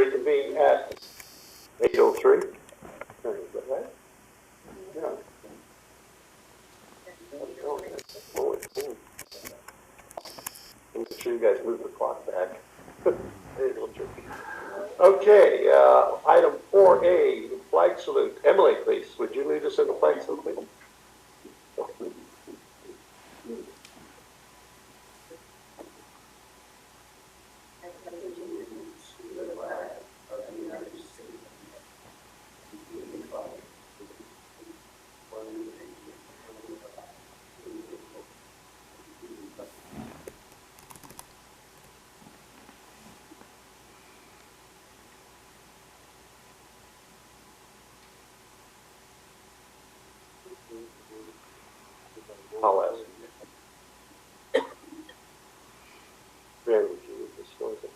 reconvene at 8:03. Is that right? Yeah. Make sure you guys move the clock back. Okay, item 4A, flag salute. Emily, please, would you lead us in the flag salute, please? I'll ask. Randy, would you read this?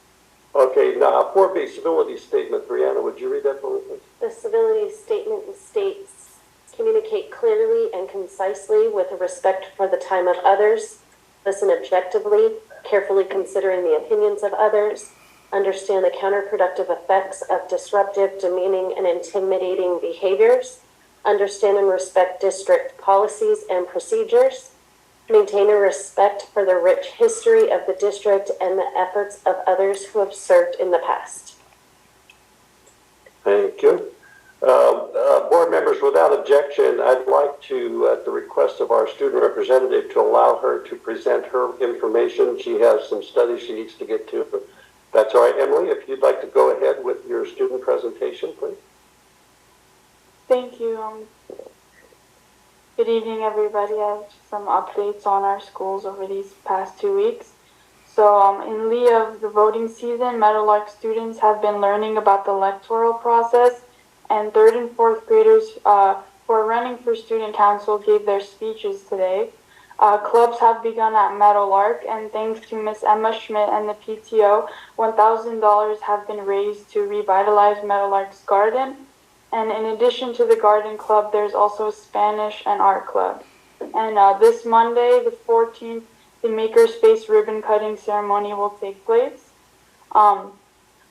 Okay, now 4B, civility statement. Brianna, would you read that for me, please? The civility statement states, communicate clearly and concisely with respect for the time of others, listen objectively, carefully considering the opinions of others, understand the counterproductive effects of disruptive, demeaning, and intimidating behaviors, understand and respect district policies and procedures, maintain a respect for the rich history of the district and the efforts of others who have served in the past. Thank you. Board members, without objection, I'd like to, at the request of our student representative, to allow her to present her information. She has some studies she needs to get to. That's all right, Emily, if you'd like to go ahead with your student presentation, please. Thank you. Good evening, everybody. I have some updates on our schools over these past 2 weeks. So in lieu of the voting season, Meadowlark students have been learning about the electoral process, and 3rd and 4th graders who are running for student council gave their speeches today. Clubs have begun at Meadowlark, and thanks to Miss Emma Schmidt and the PTO, $1,000 have been raised to revitalize Meadowlark's garden. And in addition to the garden club, there's also a Spanish and art club. And this Monday, the 14th, the Makerspace ribbon cutting ceremony will take place. At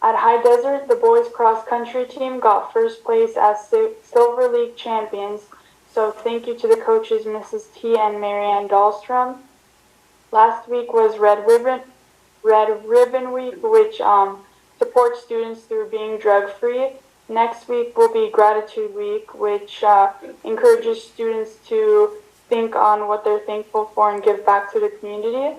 High Desert, the boys cross country team got first place as Silver League champions. So thank you to the coaches, Mrs. T and Marianne Dahlstrom. Last week was Red Ribbon Week, which supports students through being drug-free. Next week will be Gratitude Week, which encourages students to think on what they're thankful for and give back to the community.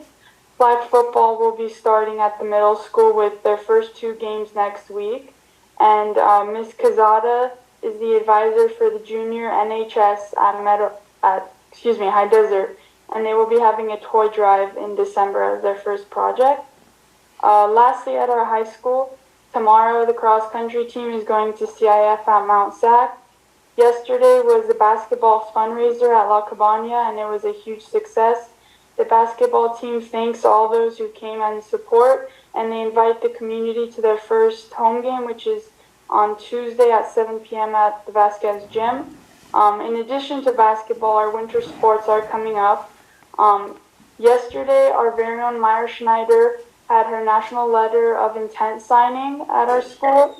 Flag football will be starting at the middle school with their first 2 games next week. And Ms. Kazada is the advisor for the junior NHS at High Desert, and they will be having a toy drive in December as their first project. Lastly, at our high school, tomorrow, the cross-country team is going to CIF at Mount Sac. Yesterday was the basketball fundraiser at La Cabana, and it was a huge success. The basketball team thanks all those who came and support, and they invite the community to their first home game, which is on Tuesday at 7 p.m. at the Vasquez Gym. In addition to basketball, our winter sports are coming up. Yesterday, our very own Meyer Schneider had her national letter of intent signing at our school.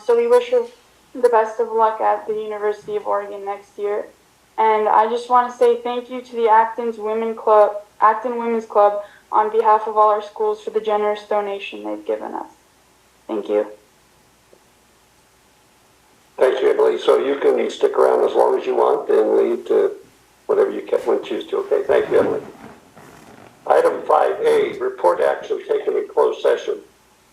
So we wish her the best of luck at the University of Oregon next year. And I just want to say thank you to the Acton Women's Club on behalf of all our schools for the generous donation they've given us. Thank you. Thank you, Emily. So you can stick around as long as you want and leave to whatever you want to choose to. Okay, thank you, Emily. Item 5A, report action taken in closed session.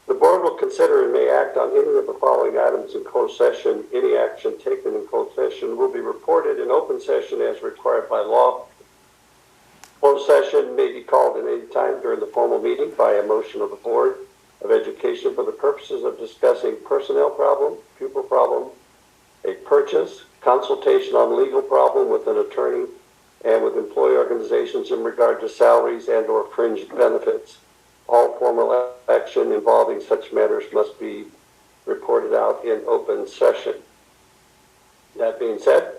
The board will consider and may act on any of the following items in closed session. Any action taken in closed session will be reported in open session as required by law. Closed session may be called at any time during the formal meeting by a motion of the Board of Education for the purposes of discussing personnel problem, pupil problem, a purchase, consultation on legal problem with an attorney, and with employee organizations in regard to salaries and or fringe benefits. All formal action involving such matters must be reported out in open session. That being said,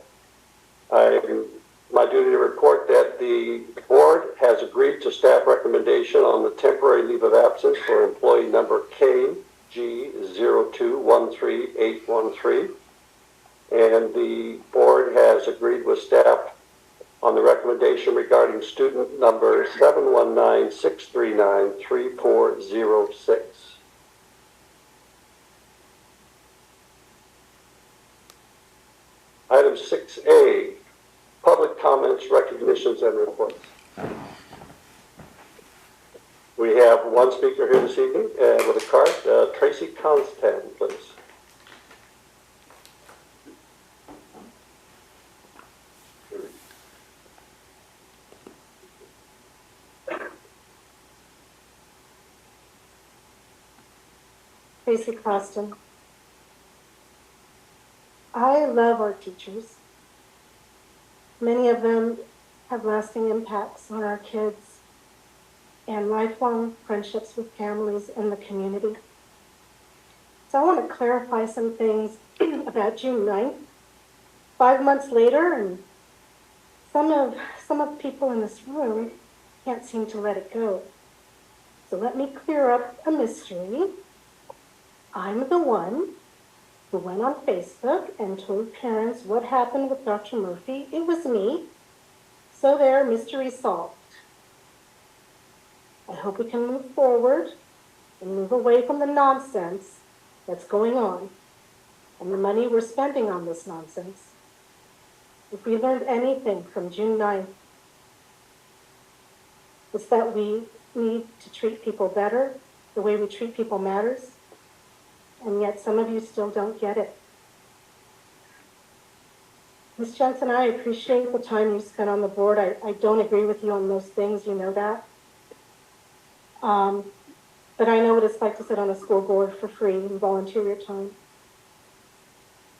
my duty to report that the board has agreed to staff recommendation on the temporary leave of absence for employee number K. G0213813. And the board has agreed with staff on the recommendation regarding student number 719-639-3406. Item 6A, public comments, recognitions, and reports. We have one speaker here this evening with a card. Tracy Constant, please. Tracy Costin. I love our teachers. Many of them have lasting impacts on our kids and lifelong friendships with families in the community. So I want to clarify some things about June 9th. 5 months later, and some of the people in this room can't seem to let it go. So let me clear up a mystery. I'm the one who went on Facebook and told parents what happened with Dr. Murphy. It was me. So there, mystery solved. I hope we can move forward and move away from the nonsense that's going on and the money we're spending on this nonsense. If we learned anything from June 9th, it's that we need to treat people better. The way we treat people matters. And yet some of you still don't get it. Ms. Jensen, I appreciate the time you spent on the board. I don't agree with you on most things, you know that. But I know what it's like to sit on a school board for free and volunteer your time.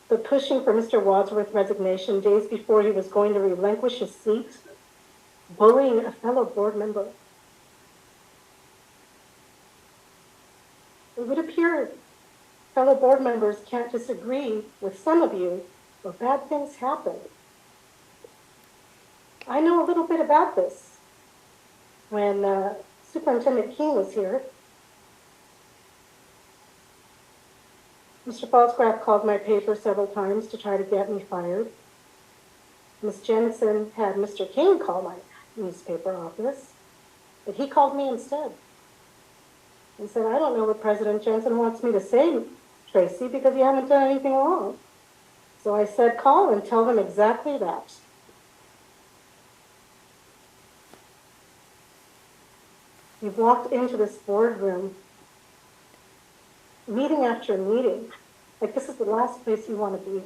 But pushing for Mr. Wadsworth's resignation days before he was going to relinquish his seat, bullying a fellow board member. It would appear fellow board members can't disagree with some of you, but bad things happen. I know a little bit about this. When Superintendent King was here, Mr. Falsgraf called my paper several times to try to get me fired. Ms. Jensen had Mr. King call my newspaper office, but he called me instead and said, I don't know what President Jensen wants me to say, Tracy, because you haven't done anything wrong. So I said, call and tell them exactly that. You've walked into this boardroom, meeting after meeting, like this is the last place you want to be,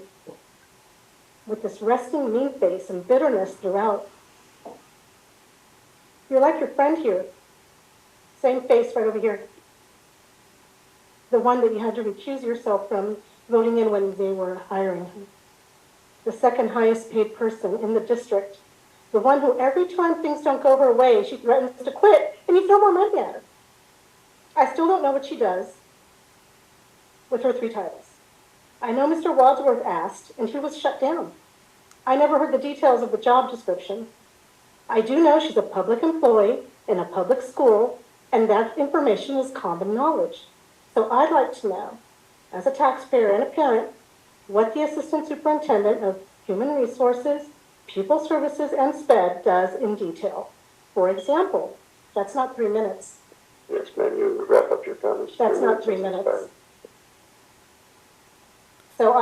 with this resting mean face and bitterness throughout. You're like your friend here, same face right over here. The one that you had to recuse yourself from voting in when they were hiring him. The second highest paid person in the district. The one who every time things don't go her way, she threatens to quit and you throw more money at her. I still don't know what she does with her 3 titles. I know Mr. Wadsworth asked and she was shut down. I never heard the details of the job description. I do know she's a public employee in a public school and that information is common knowledge. So I'd like to know, as a taxpayer and a parent, what the Assistant Superintendent of Human Resources, Pupil Services, and SPED does in detail. For example, that's not 3 minutes. Yes, ma'am, you wrap up your comments. That's not 3 minutes. So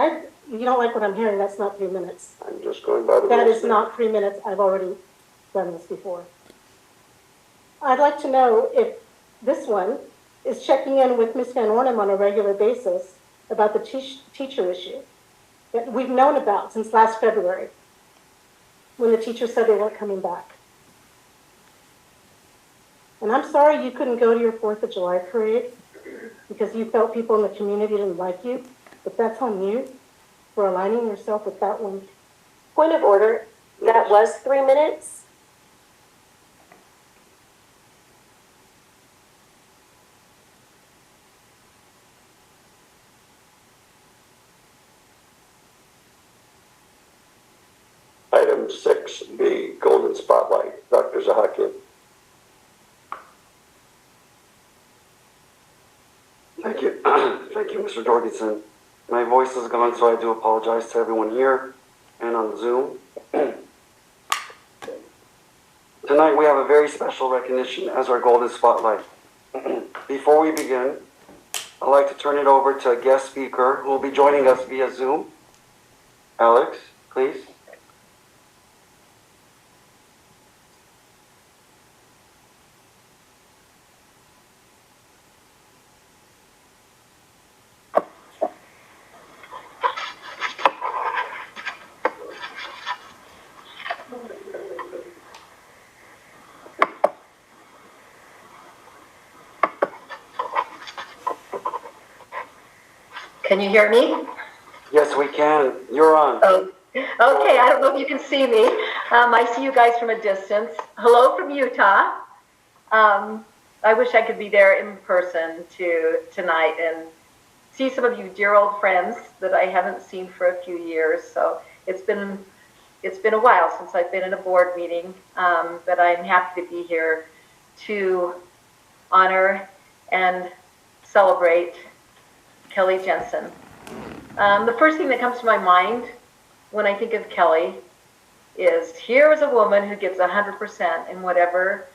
you don't like what I'm hearing, that's not 3 minutes. I'm just going by the That rules, is not 3 minutes, I've already done this before. I'd like to know if this one is checking in with Ms. Van Ornum on a regular basis about the teacher issue that we've known about since last February when the teachers said they weren't coming back. And I'm sorry you couldn't go to your 4th of July parade because you felt people in the community didn't like you, but that's on you for aligning yourself with that one. Point of order, that was 3 minutes. Item 6B, Golden Spotlight. Dr. Zahakian. Thank you. Thank you, Mr. Jorgensen. My voice is gone, so I do apologize to everyone here and on Zoom. Tonight we have a very special recognition as our Golden Spotlight. Before we begin, I'd like to turn it over to a guest speaker who will be joining us via Zoom. Alex, please. Can you hear me? Yes, we can. You're on. Oh, okay. I don't know if you can see me. I see you guys from a distance. Hello from Utah. I wish I could be there in person tonight and see some of you dear old friends that I haven't seen for a few years. So it's been a while since I've been in a board meeting, but I'm happy to be here to honor and celebrate Kelly Jensen. The first thing that comes to my mind when I think of Kelly is here is a woman who gives 100% in whatever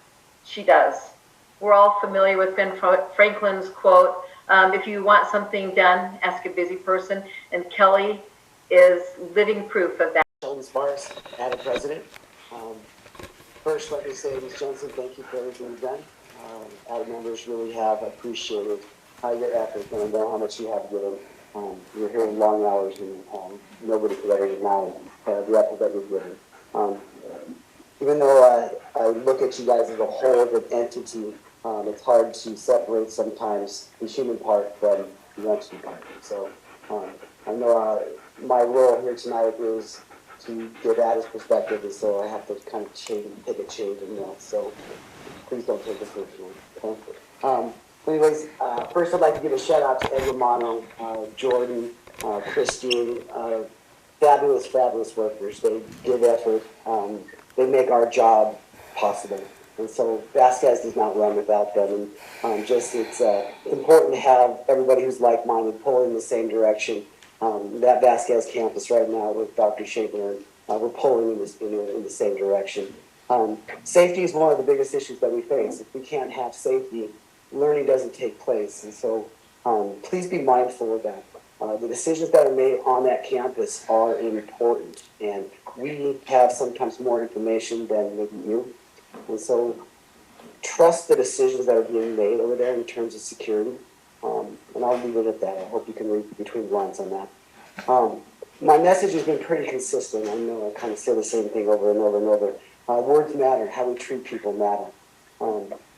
she does. We're all familiar with Ben Franklin's quote, if you want something done, ask a busy person, and Kelly is living proof of that. Sheldon Sparks, Madam President. First, let me say, Ms. Jensen, thank you for everything you've done. Our members really have appreciated your efforts, and I know how much you have given. You're here in long hours, and nobody could ever deny the effort that you've given. Even though I look at you guys as a whole, as an entity, it's hard to separate sometimes the human part from the entity part. So I know my role here tonight is to give Aadusd perspective, and so I have to kind of take a change in that. So please don't take it personally. Okay? Anyways, first I'd like to give a shout out to Ed Romano, Jordan, Christine, fabulous, fabulous workers. They give effort. They make our job possible. And so Vasquez does not run without them. And it's important to have everybody who's like-minded pulling in the same direction. That Vasquez campus right now with Dr. Schaefer, we're pulling in the same direction. Safety is one of the biggest issues that we face. If we can't have safety, learning doesn't take place. And so please be mindful of that. The decisions that are made on that campus are important. And we have sometimes more information than maybe you. And so trust the decisions that are being made over there in terms of security. And I'll leave it at that. I hope you can read between lines on that. My message has been pretty consistent. I know I kind of say the same thing over and over and over. Words matter. How we treat people matter.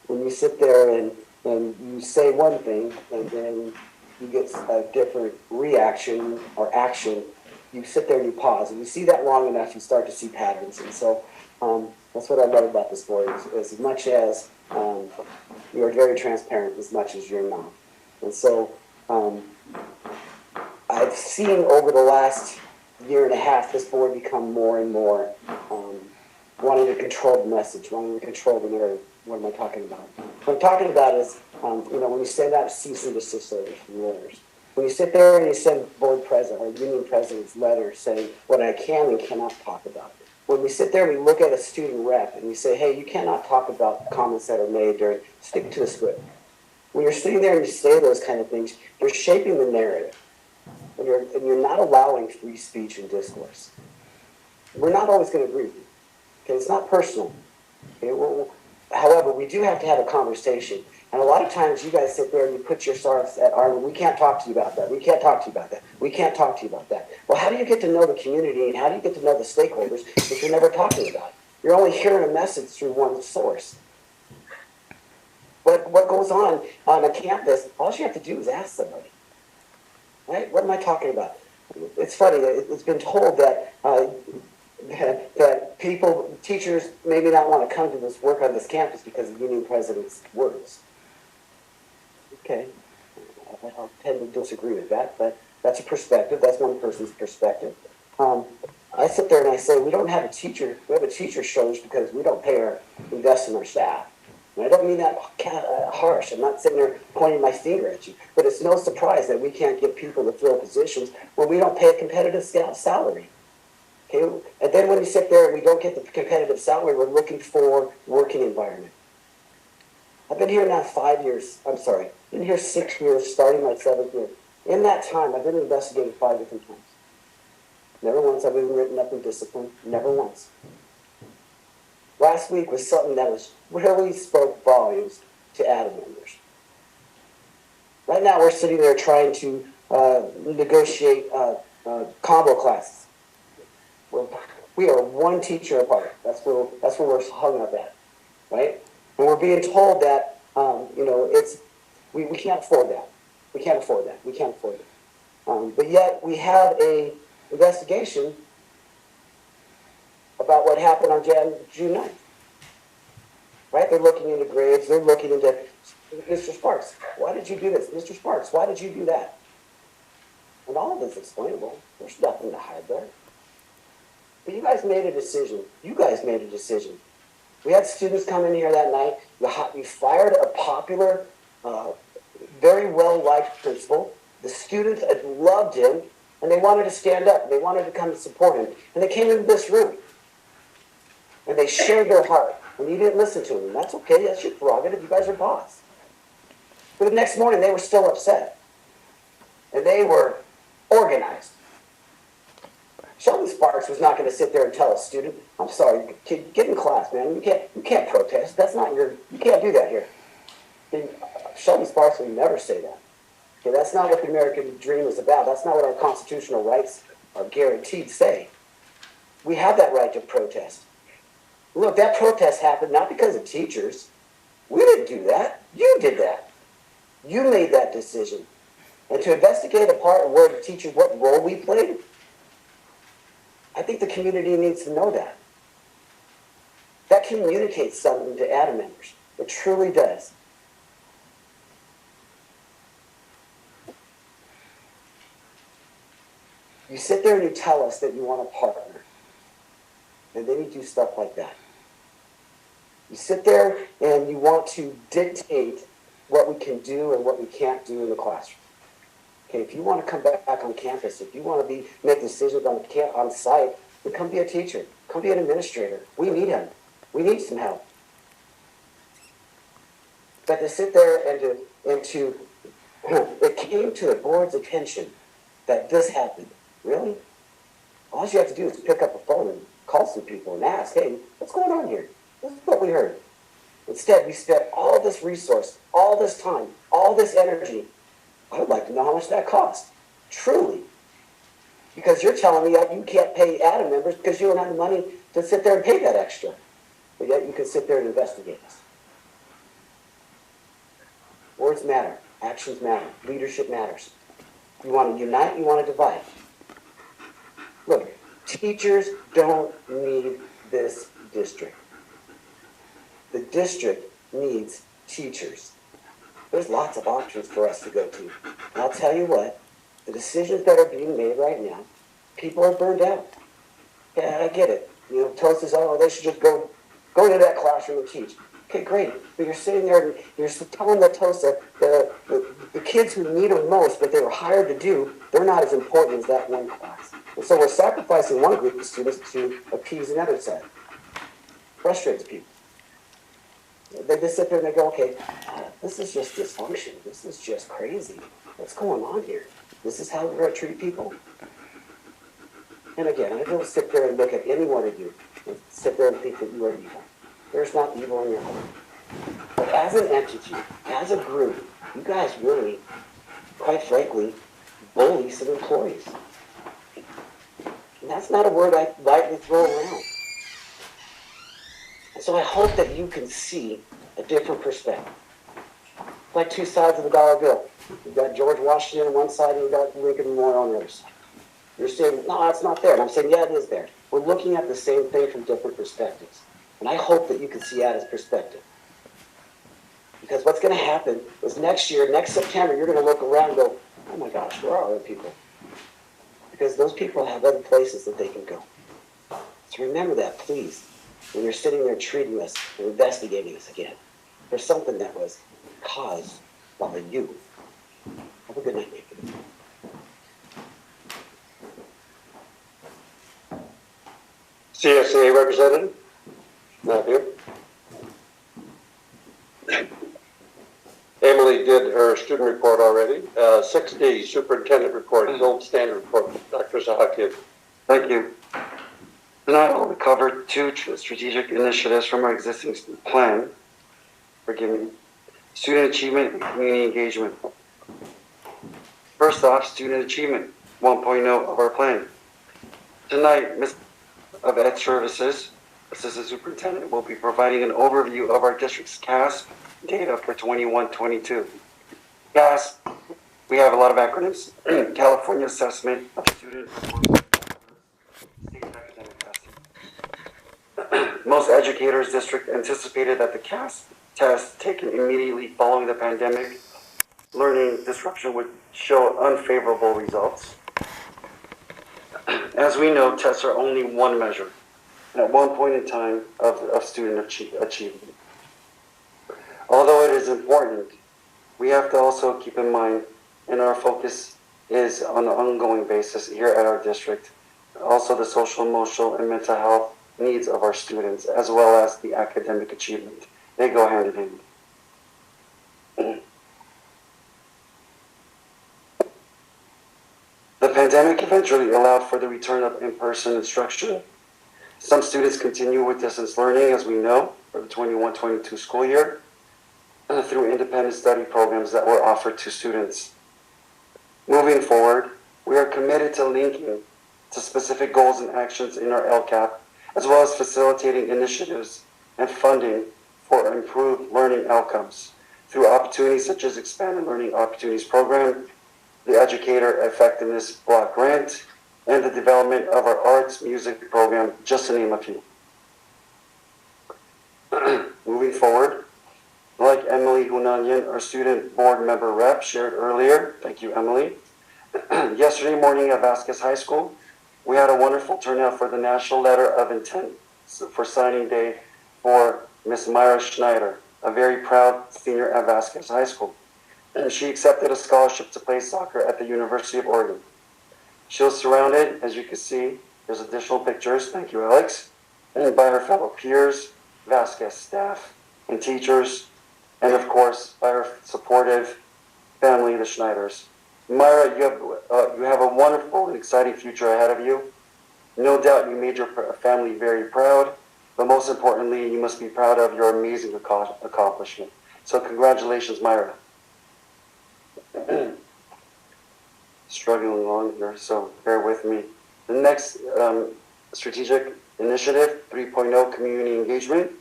When you sit there and you say one thing and then you get a different reaction or action, you sit there and you pause. And you see that long enough, you start to see patterns. And so that's what I love about this board, as much as you're very transparent, as much as you're not. And so I've seen over the last year and a half this board become more and more wanting to control the message, wanting to control the narrative. What am I talking about? What I'm talking about is, when you send out cease and desist letters from lawyers, when you sit there and you send board president or union president's letters saying what I can and cannot talk about. When we sit there and we look at a student rep and we say, hey, you cannot talk about comments that are made during, stick to the script. When you're sitting there and you say those kind of things, you're shaping the narrative. And you're not allowing free speech and discourse. We're not always going to agree with you. Okay, it's not personal. Okay, however, we do have to have a conversation. And a lot of times you guys sit there and you put yourselves at arm, we can't talk to you about that. We can't talk to you about that. We can't talk to you about that. Well, how do you get to know the community and how do you get to know the stakeholders if you're never talking about it? You're only hearing a message through one source. But what goes on a campus, all you have to do is ask somebody. Right? What am I talking about? It's funny. It's been told that that teachers maybe not want to come to this work on this campus because of union president's words. Okay, I'll tend to disagree with that, but that's a perspective. That's one person's perspective. I sit there and I say, we don't have a teacher. We have a teacher shortage because we don't invest in our staff. And I don't mean that harsh. I'm not sitting there pointing my finger at you. But it's no surprise that we can't get people to fill positions when we don't pay a competitive salary. Okay? And then when we sit there and we don't get the competitive salary, we're looking for working environment. I've been here now 5 years. I'm sorry. I've been here 6 years, starting my 7th year. In that time, I've been investigated 5 different times. Never once have I been written up in discipline. Never once. Last week was something that was really spoke volumes to Aadusd members. Right now, we're sitting there trying to negotiate combo classes. We are one teacher apart. That's where we're hung up at, right? And we're being told that we can't afford that. We can't afford that. We can't afford it. But yet we have a investigation about what happened on June 9th. Right? They're looking into grades. They're looking into Mr. Sparks. Why did you do this? Mr. Sparks, why did you do that? And all of it's explainable. There's nothing to hide there. But you guys made a decision. You guys made a decision. We had students come in here that night. You fired a popular, very well-liked principal. The students loved him, and they wanted to stand up. They wanted to come and support him. And they came into this room. And they shared their heart. And you didn't listen to them. And that's okay. That's your prerogative. You guys are boss. But the next morning, they were still upset. And they were organized. Sheldon Sparks was not going to sit there and tell a student, I'm sorry, kid, get in class, man. You can't protest. That's not you can't do that here. And Sheldon Sparks would never say that. Okay, that's not what the American dream is about. That's not what our constitutional rights are guaranteed to say. We have that right to protest. Look, that protest happened not because of teachers. We didn't do that. You did that. You made that decision. And to investigate a part where the teachers, what role we played, I think the community needs to know that. That communicates something to Aadusd members. It truly does. You sit there and you tell us that you want a partner. And then you do stuff like that. You sit there and you want to dictate what we can do and what we can't do in the classroom. Okay, if you want to come back on campus, if you want to make decisions on site, then come be a teacher. Come be an administrator. We need him. We need some help. But to sit there and it came to the board's attention that this happened. Really? All you have to do is pick up a phone and call some people and ask, hey, what's going on here? This is what we heard. Instead, we spent all this resource, all this time, all this energy. I would like to know how much that cost. Truly. Because you're telling me that you can't pay Aadusd members because you don't have the money to sit there and pay that extra. But yet you can sit there and investigate us. Words matter. Actions matter. Leadership matters. You want to unite, you want to divide. Look, teachers don't need this district. The district needs teachers. There's lots of options for us to go to. And I'll tell you what, the decisions that are being made right now, people are burned out. Yeah, I get it. You know, Toast says, oh, they should just go to that classroom and teach. Okay, great. But you're sitting there and you're telling the Toast that the kids who need them most, but they were hired to do, they're not as important as that one class. And so we're sacrificing one group of students to appease another side. Frustrates people. They just sit there and they go, okay, this is just dysfunction. This is just crazy. What's going on here? This is how we're going to treat people? And again, I don't sit there and look at any one of you and sit there and think that you are evil. There's not evil in your heart. But as an entity, as a group, you guys really, quite frankly, bully some employees. And that's not a word I lightly throw around. And so I hope that you can see a different perspective. Like two sides of the dollar bill. You've got George Washington on one side and you've got Lincoln Memorial on the other side. You're saying, no, it's not there. And I'm saying, yeah, it is there. We're looking at the same thing from different perspectives. And I hope that you can see that as perspective. Because what's going to happen is next year, next September, you're going to look around and go, oh my gosh, where are other people? Because those people have other places that they can go. So remember that, please, when you're sitting there treating us and investigating us again. for something that was caused by you. Have a good night, Nathan. CSA representative? Not here. Emily did her student report already. 6D, superintendent report, gold standard report. Dr. Zahakian. Thank you. Tonight I'll cover two strategic initiatives from our existing plan. Forgive me. Student achievement and community engagement. First off, student achievement 1.0 of our plan. Tonight, Ms. of Ed Services, Assistant Superintendent, will be providing an overview of our district's CASP data for 21-22. CASP, we have a lot of acronyms. California Assessment of Student State Academic Testing. Most educators district anticipated that the CASP test taken immediately following the pandemic learning disruption would show unfavorable results. As we know, tests are only one measure at one point in time of student achievement. Although it is important, we have to also keep in mind, and our focus is on an ongoing basis here at our district, also the social, emotional, and mental health needs of our students, as well as the academic achievement. They go hand in hand. The pandemic eventually allowed for the return of in-person instruction. Some students continue with distance learning, as we know, for the 21-22 school year, through independent study programs that were offered to students. Moving forward, we are committed to linking to specific goals and actions in our LCAP, as well as facilitating initiatives and funding for improved learning outcomes through opportunities such as Expanded Learning Opportunities Program, the Educator Effectiveness Block Grant, and the development of our arts music program, just to name a few. Moving forward, like Emily Hunanyan, our student board member rep, shared earlier, thank you, Emily. Yesterday morning at Vasquez High School, we had a wonderful turnout for the National Letter of Intent for signing day for Miss Myra Schneider, a very proud senior at Vasquez High School. She accepted a scholarship to play soccer at the University of Oregon. She was surrounded, as you can see, there's additional pictures, thank you, Alex, and by her fellow peers, Vasquez staff, and teachers, and of course, by her supportive family, the Schneiders. Myra, you have a wonderful and exciting future ahead of you. No doubt you made your family very proud, but most importantly, you must be proud of your amazing accomplishment. So congratulations, Myra. Struggling along here, so bear with me. The next strategic initiative, 3.0 community engagement.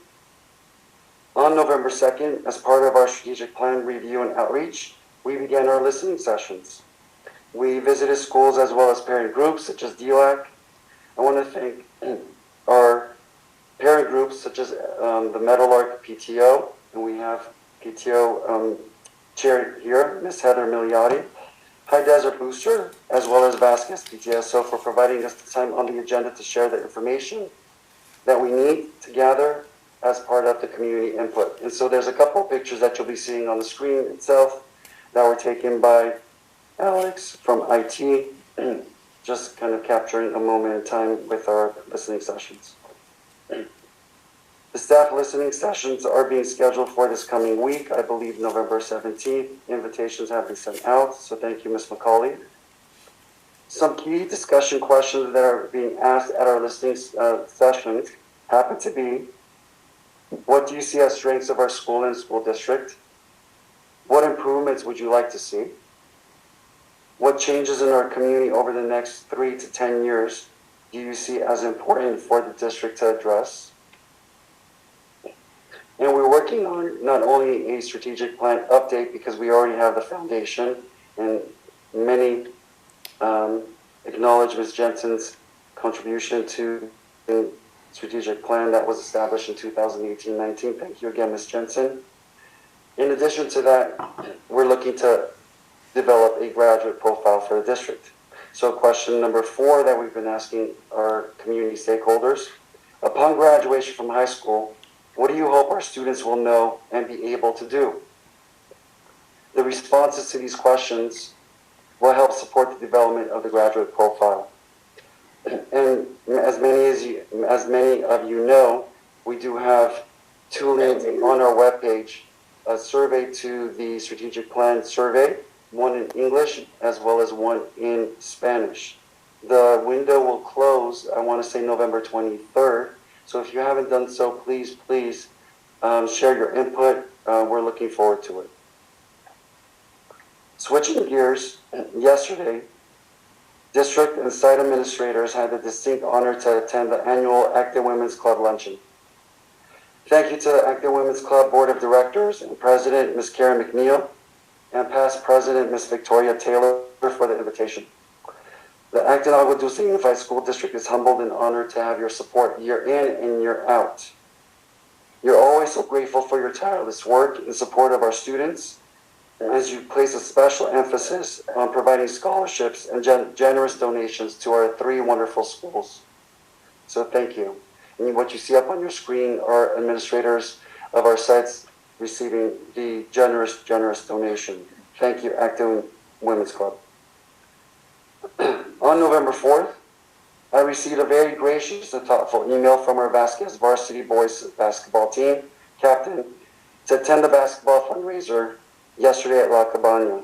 On November 2nd, as part of our strategic plan review and outreach, we began our listening sessions. We visited schools as well as parent groups such as DLAC. I want to thank our parent groups such as the Meadowlark PTO, and we have PTO chair here, Ms. Heather Milioti, High Desert Booster, as well as Vasquez PTSO for providing us the time on the agenda to share the information that we need to gather as part of the community input. And so there's a couple of pictures that you'll be seeing on the screen itself that were taken by Alex from IT, just kind of capturing a moment in time with our listening sessions. The staff listening sessions are being scheduled for this coming week, I believe November 17th. Invitations have been sent out, so thank you, Ms. McCauley. Some key discussion questions that are being asked at our listening sessions happen to be, what do you see as strengths of our school and school district? What improvements would you like to see? What changes in our community over the next 3 to 10 years do you see as important for the district to address? And we're working on not only a strategic plan update because we already have the foundation and many acknowledge Ms. Jensen's contribution to the strategic plan that was established in 2018-19. Thank you again, Ms. Jensen. In addition to that, we're looking to develop a graduate profile for the district. So question number 4 that we've been asking our community stakeholders, upon graduation from high school, What do you hope our students will know and be able to do? The responses to these questions will help support the development of the graduate profile. And as many of you know, we do have two links on our webpage, a survey to the strategic plan survey, one in English as well as one in Spanish. The window will close, I want to say November 23rd. So if you haven't done so, please share your input. We're looking forward to it. Switching gears, yesterday, district and site administrators had the distinct honor to attend the annual Active Women's Club luncheon. Thank you to the Active Women's Club Board of Directors and President, Ms. Karen McNeil, and past President, Ms. Victoria Taylor, for the invitation. The Acton Agua Dulce Unified School District is humbled and honored to have your support year in and year out. You're always so grateful for your tireless work in support of our students, as you place a special emphasis on providing scholarships and generous donations to our 3 wonderful schools. So thank you. And what you see up on your screen are administrators of our sites receiving the generous donation. Thank you, Acton Women's Club. On November 4th, I received a very gracious and thoughtful email from our Vasquez varsity boys basketball team captain to attend the basketball fundraiser yesterday at La Cabana.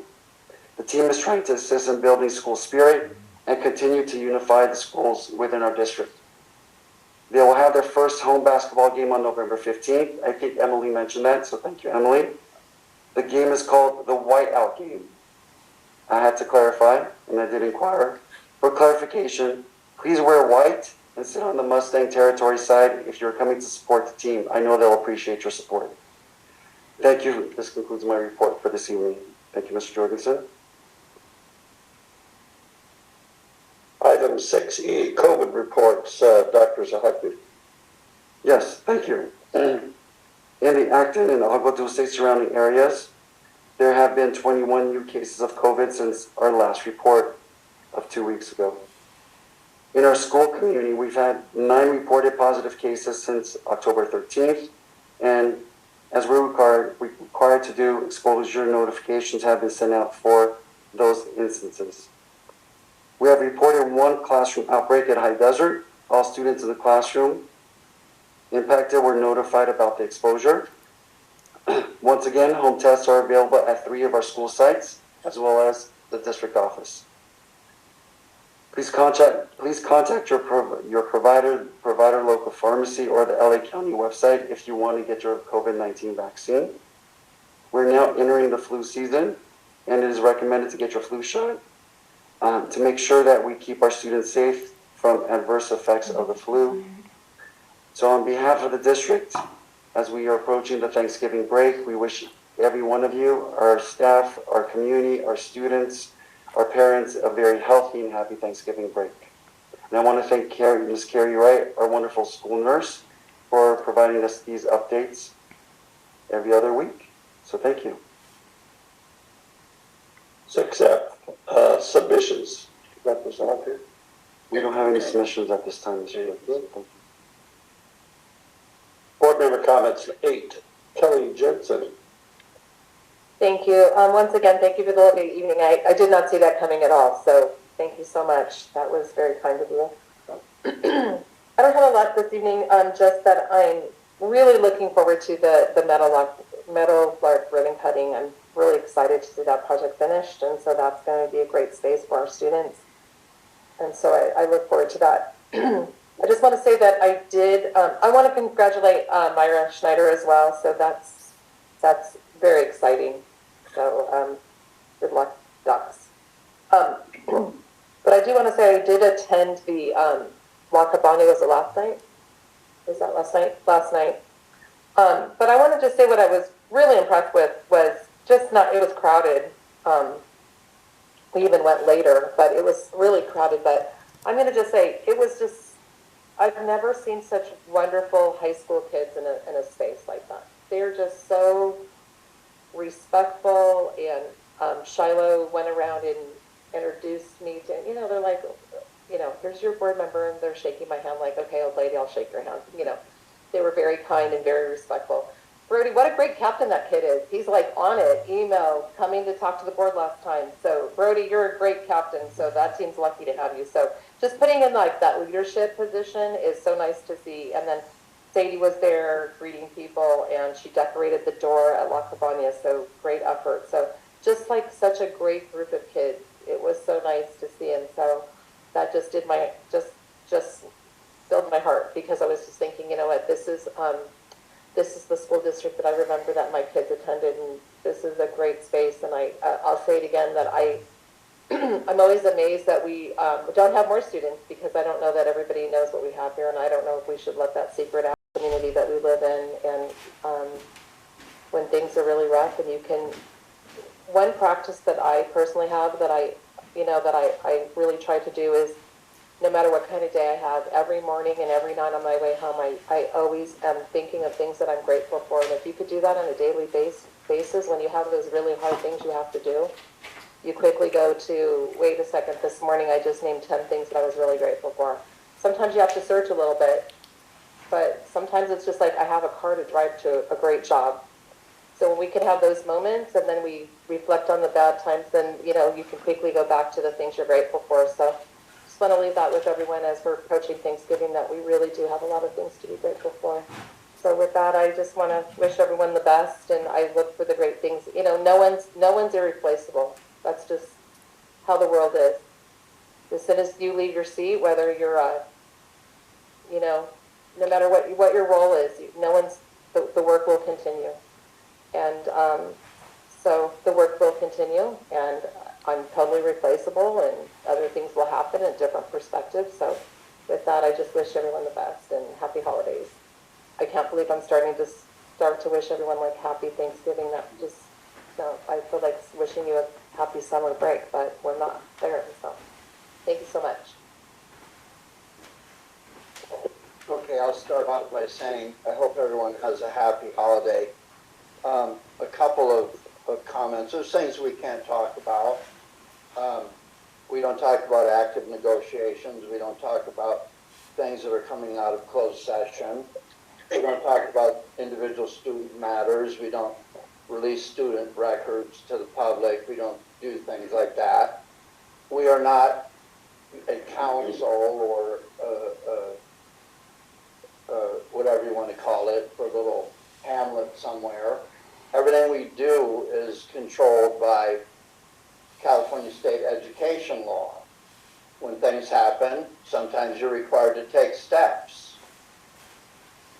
The team is trying to assist in building school spirit and continue to unify the schools within our district. They will have their first home basketball game on November 15th. I think Emily mentioned that, so thank you, Emily. The game is called the Whiteout Game. I had to clarify, and I did inquire. For clarification, please wear white and sit on the Mustang territory side if you're coming to support the team. I know they'll appreciate your support. Thank you. This concludes my report for this evening. Thank you, Mr. Jorgensen. Item 6E, COVID reports, Dr. Zahaki. Yes, thank you. In the Acton and Agua Dulce surrounding areas, there have been 21 new cases of COVID since our last report of 2 weeks ago. In our school community, we've had 9 reported positive cases since October 13th, and as we're required to do, exposure notifications have been sent out for those instances. We have reported 1 classroom outbreak at High Desert. All students in the classroom impacted were notified about the exposure. Once again, home tests are available at 3 of our school sites, as well as the district office. Please contact your provider, local pharmacy, or the LA County website if you want to get your COVID-19 vaccine. We're now entering the flu season, and it is recommended to get your flu shot to make sure that we keep our students safe from adverse effects of the flu. So on behalf of the district, as we are approaching the Thanksgiving break, we wish every one of you, our staff, our community, our students, our parents, a very healthy and happy Thanksgiving break. And I want to thank Ms. Carrie Wright, our wonderful school nurse, for providing us these updates every other week. So thank you. 6F, submissions. Dr. Zahaki. We don't have any submissions at this time, Mr. Chairman. Thank you. Board member comments. 8, Kelly Jensen. Thank you. Once again, thank you for the lovely evening. I did not see that coming at all, so thank you so much. That was very kind of you. I don't have a lot this evening, just that I'm really looking forward to the Meadowlark ribbon cutting. I'm really excited to see that project finished, and so that's going to be a great space for our students. And so I look forward to that. I just want to say that I want to congratulate Myra Schneider as well, so that's very exciting. So good luck, Ducks. But I do want to say I did attend the La Cabana, was it last night? Was that last night? Last night. But I want to just say what I was really impressed with was just not, it was crowded. We even went later, but it was really crowded. But I'm going to just say, it was just, I've never seen such wonderful high school kids in a space like that. They're just so respectful, and Shiloh went around and introduced me to, they're like, here's your board member, and they're shaking my hand like, okay, old lady, I'll shake your hand, They were very kind and very respectful. Brody, what a great captain that kid is. He's like on it, email, coming to talk to the board last time. So Brody, you're a great captain. So that team's lucky to have you. So just putting in like that leadership position is so nice to see. And then Sadie was there greeting people and she decorated the door at La Cabana. So great effort. So just like such a great group of kids. It was so nice to see. And so that just did my, just filled my heart because I was just thinking, you know what, this is the school district that I remember that my kids attended, and this is a great space. And I'll say it again that I'm always amazed that we don't have more students because I don't know that everybody knows what we have here, and I don't know if we should let that secret out in the community that we live in. And when things are really rough, and you can, one practice that I personally have that I really try to do is, no matter what kind of day I have, every morning and every night on my way home, I always am thinking of things that I'm grateful for. And if you could do that on a daily basis, when you have those really hard things you have to do, you quickly go to, wait a second, this morning I just named 10 things that I was really grateful for. Sometimes you have to search a little bit, but sometimes it's just like I have a car to drive to a great job. So when we can have those moments and then we reflect on the bad times, then, you can quickly go back to the things you're grateful for. So just want to leave that with everyone as we're approaching Thanksgiving, that we really do have a lot of things to be grateful for. So with that, I just want to wish everyone the best, and I look for the great things. No one's irreplaceable. That's just how the world is. As soon as you leave your seat, whether you're no matter what your role is, the work will continue. And so the work will continue, and I'm totally replaceable, and other things will happen in different perspectives. So with that, I just wish everyone the best and happy holidays. I can't believe I'm starting to wish everyone like happy Thanksgiving. I feel like wishing you a happy summer break, but we're not there. So thank you so much. Okay, I'll start off by saying I hope everyone has a happy holiday. A couple of comments. There's things we can't talk about. We don't talk about active negotiations. We don't talk about things that are coming out of closed session. We don't talk about individual student matters. We don't release student records to the public. We don't do things like that. We are not a council or whatever you want to call it, for a little hamlet somewhere. Everything we do is controlled by California state education law. When things happen, sometimes you're required to take steps.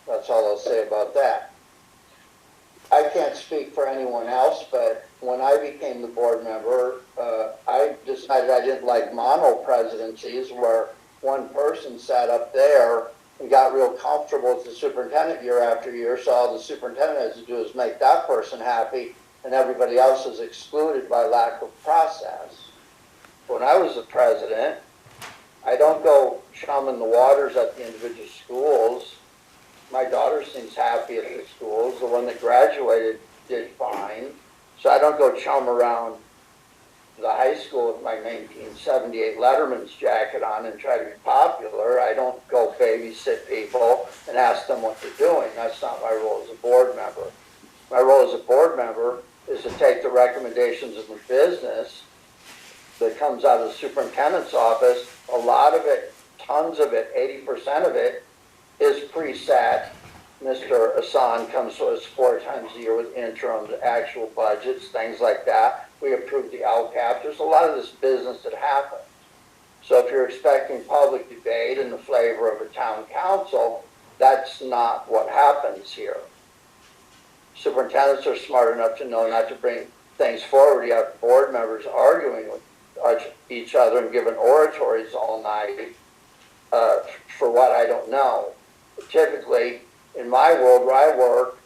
That's all I'll say about that. I can't speak for anyone else, but when I became the board member, I decided I didn't like mono presidencies where one person sat up there and got real comfortable as the superintendent year after year, so all the superintendent has to do is make that person happy, and everybody else is excluded by lack of process. When I was the president, I don't go chumming the waters at the individual schools. My daughter seems happy at the schools. The one that graduated did fine. So I don't go chum around the high school with my 1978 Letterman's jacket on and try to be popular. I don't go babysit people and ask them what they're doing. That's not my role as a board member. My role as a board member is to take the recommendations of the business that comes out of the superintendent's office. A lot of it, tons of it, 80% of it is preset. Mr. Hassan comes to us 4 times a year with interims, actual budgets, things like that. We approve the LCAP. There's a lot of this business that happens. So if you're expecting public debate and the flavor of a town council, that's not what happens here. Superintendents are smart enough to know not to bring things forward. You have board members arguing with each other and giving oratories all night for what I don't know. Typically, in my world where I work,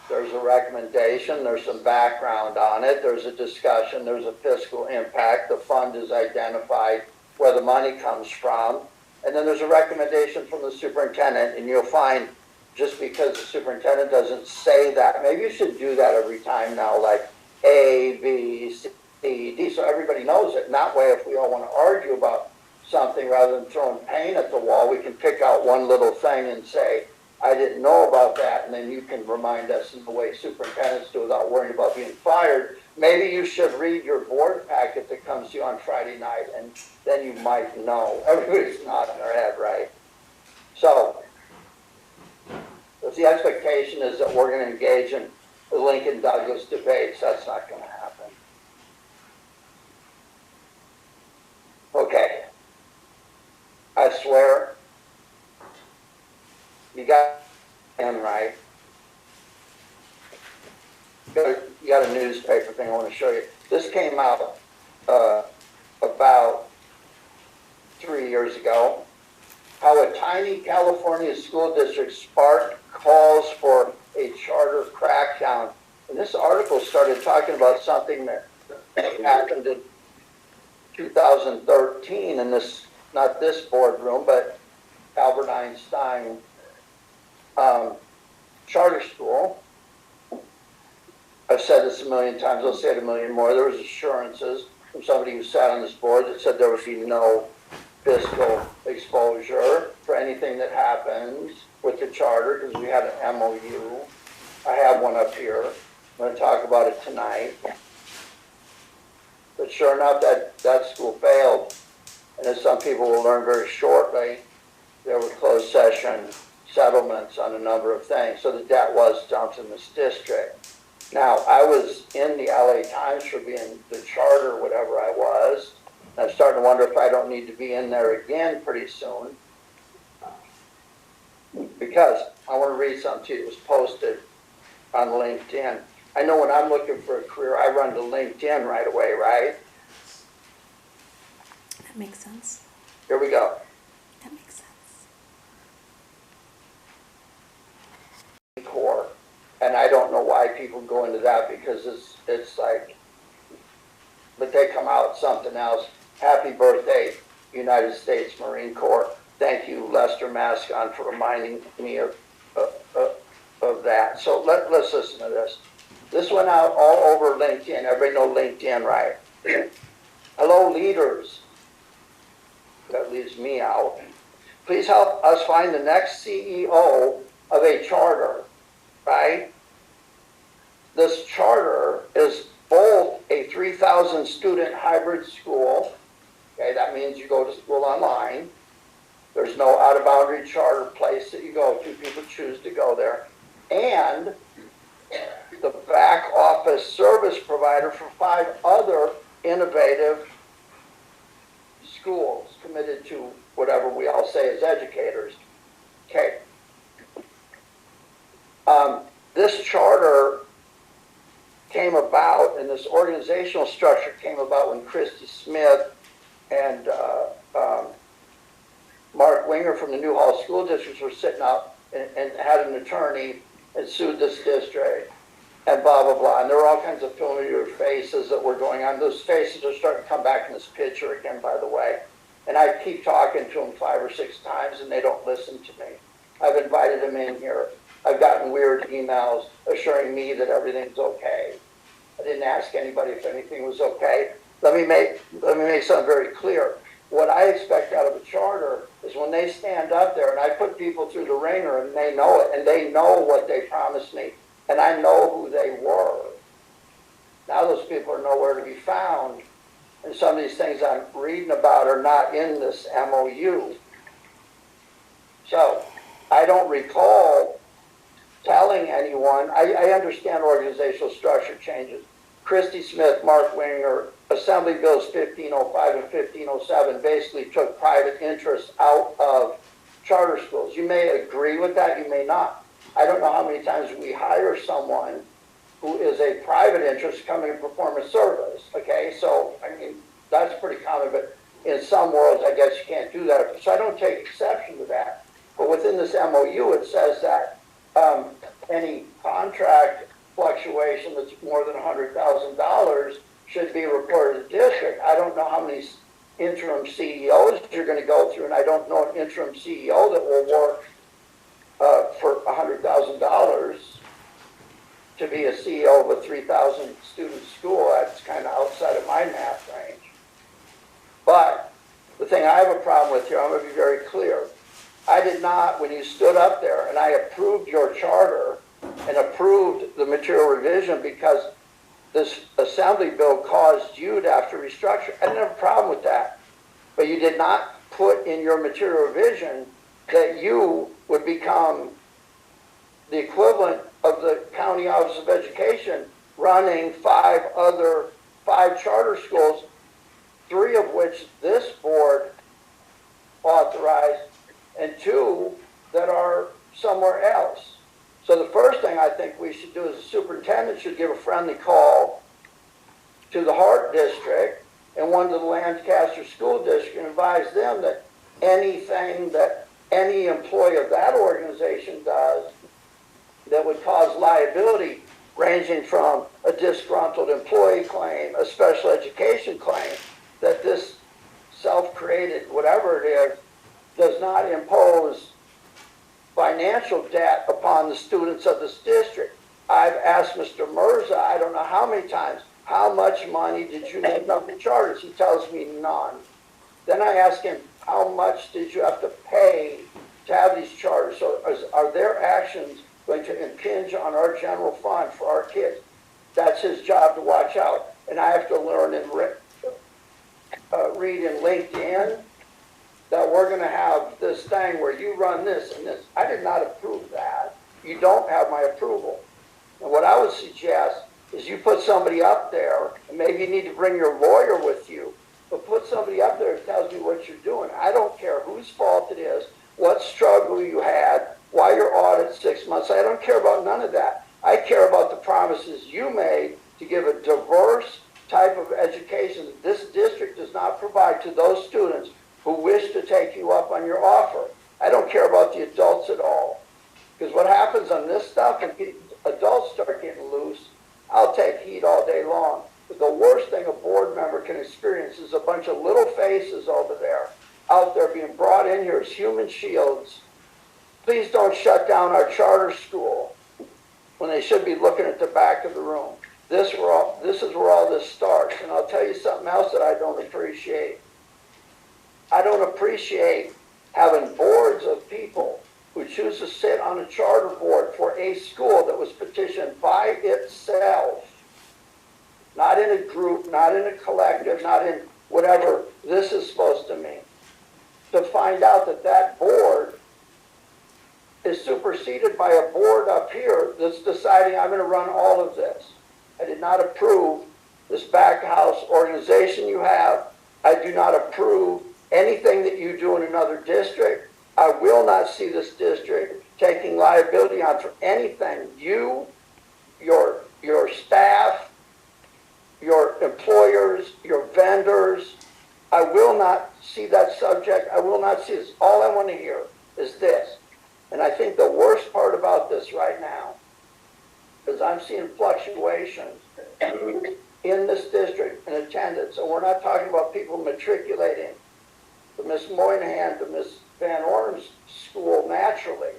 there's a recommendation, there's some background on it, there's a discussion, there's a fiscal impact, the fund is identified, where the money comes from, and then there's a recommendation from the superintendent, and you'll find just because the superintendent doesn't say that, maybe you should do that every time now, like A, B, C, D, so everybody knows it. And that way, if we all want to argue about something rather than throwing paint at the wall, we can pick out one little thing and say, I didn't know about that, and then you can remind us in the way superintendents do without worrying about being fired. Maybe you should read your board packet that comes to you on Friday night, and then you might know. Everybody's nodding their head, right? So, if the expectation is that we're going to engage in the Lincoln Douglas debates, that's not going to happen. Okay. I swear, you got him right. You got a newspaper thing I want to show you. This came out about 3 years ago. How a tiny California school district sparked calls for a charter crackdown. And this article started talking about something that happened in 2013 in this, not this boardroom, but Albert Einstein charter school. I've said this a million times, I'll say it a million more. There was assurances from somebody who sat on this board that said there would be no fiscal exposure for anything that happens with the charter, because we had an MOU. I have one up here. I'm going to talk about it tonight. But sure enough, that school failed. And as some people will learn very shortly, there were closed session settlements on a number of things. So the debt was dumped in this district. Now, I was in the LA Times for being the charter, whatever I was. I'm starting to wonder if I don't need to be in there again pretty soon. Because I want to read something to you. It was posted on LinkedIn. I know when I'm looking for a career, I run to LinkedIn right away, right? That makes sense. Here we go. That makes sense. Core. And I don't know why people go into that, because it's like, but they come out something else. Happy birthday, United States Marine Corps. Thank you, Lester Mascon, for reminding me of that. So let's listen to this. This went out all over LinkedIn. Everybody know LinkedIn, right? Hello, leaders. That leaves me out. Please help us find the next CEO of a charter, right? This charter is both a 3,000 student hybrid school. Okay, that means you go to school online. There's no out-of-boundary charter place that you go to. People choose to go there. And the back office service provider for 5 other innovative schools committed to whatever we all say as educators. Okay. This charter came about, and this organizational structure came about when Christy Smith and Mark Winger from the Newhall School Districts were sitting out and had an attorney and sued this district and blah, blah, blah. And there were all kinds of familiar faces that were going on. Those faces are starting to come back in this picture again, by the way. And I keep talking to them 5 or 6 times, and they don't listen to me. I've invited them in here. I've gotten weird emails assuring me that everything's okay. I didn't ask anybody if anything was okay. Let me make something very clear. What I expect out of a charter is when they stand up there, and I put people through the ringer, and they know it, and they know what they promised me, and I know who they were. Now those people are nowhere to be found, and some of these things I'm reading about are not in this MOU. So I don't recall telling anyone. I understand organizational structure changes. Christy Smith, Mark Winger, Assembly Bills 1505 and 1507 basically took private interests out of charter schools. You may agree with that, you may not. I don't know how many times we hire someone who is a private interest coming and perform a service, okay? So, I mean, that's pretty common, but in some worlds, I guess you can't do that. So I don't take exception to that. But within this MOU, it says that any contract fluctuation that's more than $100,000 should be reported to the district. I don't know how many interim CEOs you're going to go through, and I don't know an interim CEO that will work for $100,000 to be a CEO of a 3,000 student school. That's kind of outside of my math range. But the thing I have a problem with here, I'm going to be very clear. I did not, when you stood up there and I approved your charter and approved the material revision because this assembly bill caused you to have to restructure. I didn't have a problem with that. But you did not put in your material revision that you would become the equivalent of the County Office of Education running five charter schools, 3 of which this board authorized and 2 that are somewhere else. So the first thing I think we should do is the superintendent should give a friendly call to the Hart District and one to the Lancaster School District and advise them that anything that any employee of that organization does that would cause liability, ranging from a disgruntled employee claim, a special education claim, that this self-created, whatever it is, does not impose financial debt upon the students of this district. I've asked Mr. Mirza, I don't know how many times, how much money did you make up the charters? He tells me none. Then I ask him, how much did you have to pay to have these charters? So are their actions going to impinge on our general fund for our kids? That's his job to watch out. And I have to learn and read in LinkedIn that we're going to have this thing where you run this and this. I did not approve that. You don't have my approval. And what I would suggest is you put somebody up there, and maybe you need to bring your lawyer with you, but put somebody up there that tells me what you're doing. I don't care whose fault it is, what struggle you had, why your audit's 6 months. I don't care about none of that. I care about the promises you made to give a diverse type of education that this district does not provide to those students who wish to take you up on your offer. I don't care about the adults at all. Because what happens on this stuff, if adults start getting loose, I'll take heat all day long. But the worst thing a board member can experience is a bunch of little faces over there, out there being brought in here as human shields. Please don't shut down our charter school when they should be looking at the back of the room. This is where all this starts. And I'll tell you something else that I don't appreciate. I don't appreciate having boards of people who choose to sit on a charter board for a school that was petitioned by itself, not in a group, not in a collective, not in whatever this is supposed to mean, to find out that that board is superseded by a board up here that's deciding I'm going to run all of this. I did not approve this back house organization you have. I do not approve anything that you do in another district. I will not see this district taking liability on for anything you, your staff, your employers, your vendors. I will not see that subject. I will not see this. All I want to hear is this. And I think the worst part about this right now is I'm seeing fluctuations in this district in attendance. And we're not talking about people matriculating from Miss Moynihan to Miss Van Orn's school naturally.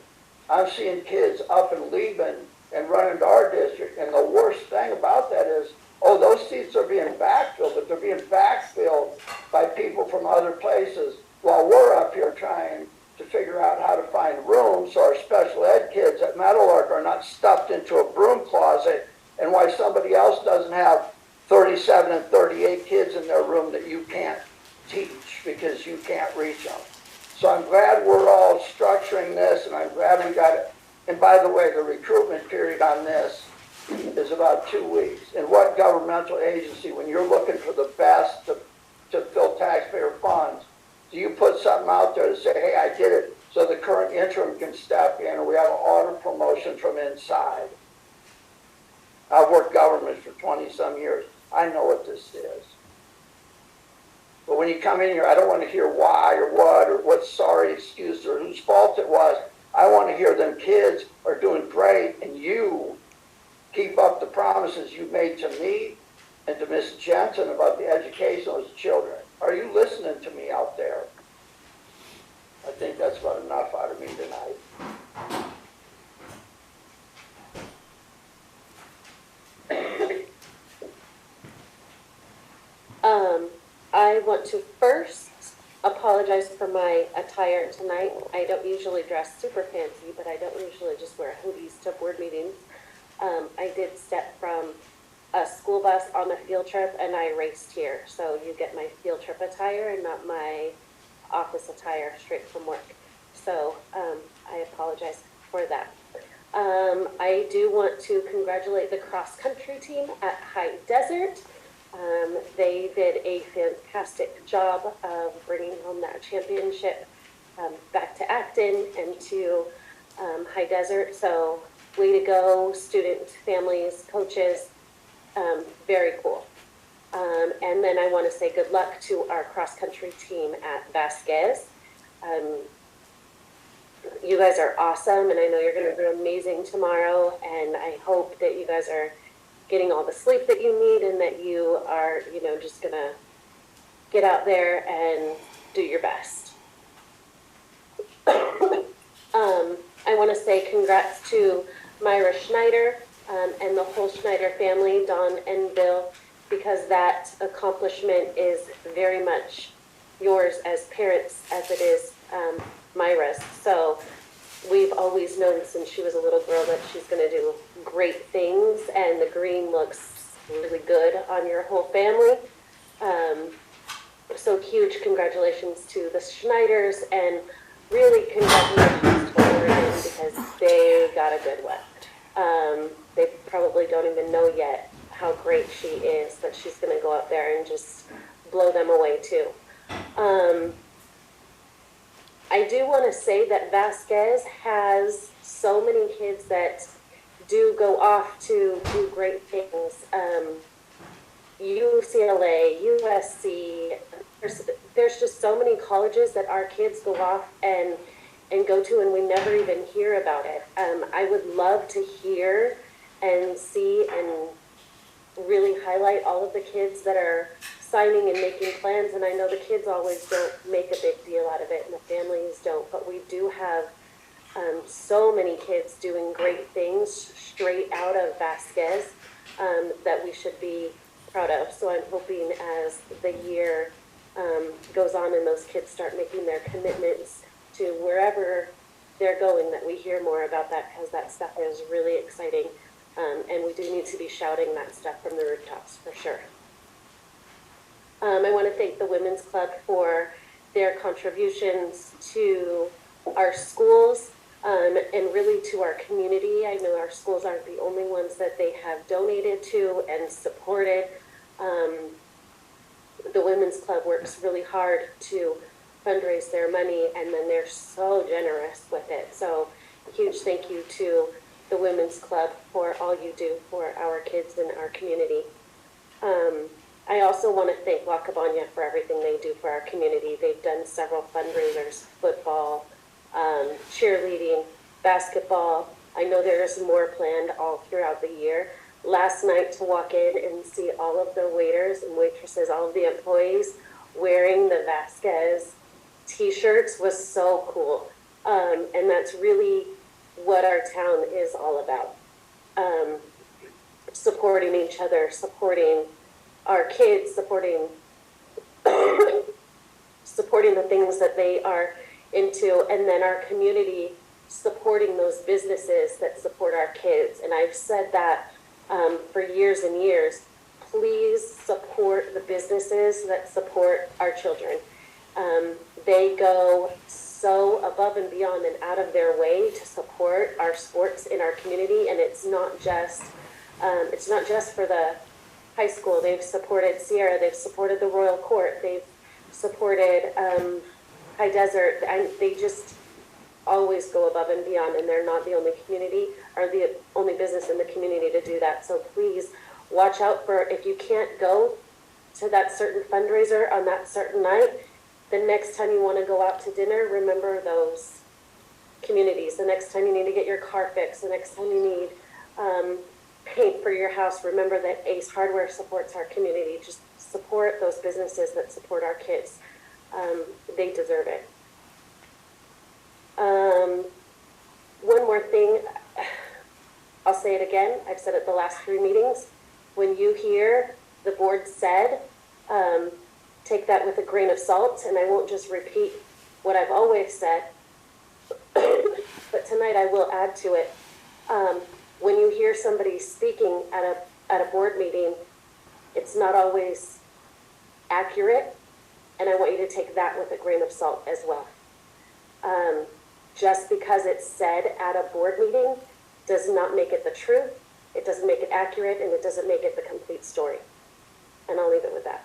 I'm seeing kids up and leaving and running to our district. And the worst thing about that is, oh, those seats are being backfilled, but they're being backfilled by people from other places while we're up here trying to figure out how to find rooms so our special ed kids at Meadowlark are not stuffed into a broom closet, and why somebody else doesn't have 37 and 38 kids in their room that you can't teach because you can't reach them. So I'm glad we're all structuring this, and I'm glad we got it. And by the way, the recruitment period on this is about 2 weeks. And what governmental agency, when you're looking for the best to fill taxpayer funds, do you put something out there to say, hey, I did it, so the current interim can step in, and we have an auto promotion from inside? I've worked government for 20-some years. I know what this is. But when you come in here, I don't want to hear why or what sorry excuse or whose fault it was. I want to hear them kids are doing great, and you keep up the promises you made to me and to Miss Jensen about the education of those children. Are you listening to me out there? I think that's about enough out of me tonight. I want to first apologize for my attire tonight. I don't usually dress super fancy, but I don't usually just wear hoodies to board meetings. I did step from a school bus on a field trip and I raced here. So you get my field trip attire and not my office attire straight from work. So I apologize for that. I do want to congratulate the cross country team at High Desert. They did a fantastic job of bringing home that championship back to Acton and to High Desert. So way to go, students, families, coaches, very cool. And then I want to say good luck to our cross country team at Vasquez. You guys are awesome, and I know you're going to do amazing tomorrow, and I hope that you guys are getting all the sleep that you need and that you are, just going to get out there and do your best. I want to say congrats to Myra Schneider and the whole Schneider family, Don and Bill, because that accomplishment is very much yours as parents as it is Myra's. So we've always known since she was a little girl that she's going to do great things, and the green looks really good on your whole family. So huge congratulations to the Schneiders, and really congratulations to Oregon because they got a good one. They probably don't even know yet how great she is, but she's going to go out there and just blow them away too. I do want to say that Vasquez has so many kids that do go off to do great things. UCLA, USC, there's just so many colleges that our kids go off and go to, and we never even hear about it. I would love to hear and see and really highlight all of the kids that are signing and making plans, and I know the kids always don't make a big deal out of it and the families don't, but we do have so many kids doing great things straight out of Vasquez that we should be proud of. So I'm hoping as the year goes on and those kids start making their commitments to wherever they're going, that we hear more about that, because that stuff is really exciting, and we do need to be shouting that stuff from the rooftops for sure. I want to thank the Women's Club for their contributions to our schools and really to our community. I know our schools aren't the only ones that they have donated to and supported. The Women's Club works really hard to fundraise their money, and then they're so generous with it. So huge thank you to the Women's Club for all you do for our kids and our community. I also want to thank La Cabana for everything they do for our community. They've done several fundraisers, football, cheerleading, basketball. I know there is more planned all throughout the year. Last night to walk in and see all of the waiters and waitresses, all of the employees wearing the Vasquez t-shirts was so cool. And that's really what our town is all about. Supporting each other, supporting our kids, supporting the things that they are into, and then our community supporting those businesses that support our kids. And I've said that for years and years. Please support the businesses that support our children. They go so above and beyond and out of their way to support our sports in our community, and it's not just for the high school. They've supported Sierra, they've supported the Royal Court, they've supported High Desert, and they just always go above and beyond, and they're not the only community or the only business in the community to do that. So please watch out for, if you can't go to that certain fundraiser on that certain night, the next time you want to go out to dinner, remember those communities. The next time you need to get your car fixed, the next time you need paint for your house, remember that Ace Hardware supports our community. Just support those businesses that support our kids. They deserve it. One more thing, I'll say it again, I've said it the last 3 meetings. When you hear the board said, take that with a grain of salt, and I won't just repeat what I've always said, but tonight I will add to it. When you hear somebody speaking at a board meeting, it's not always accurate, and I want you to take that with a grain of salt as well. Just because it's said at a board meeting does not make it the truth, it doesn't make it accurate, and it doesn't make it the complete story. And I'll leave it with that.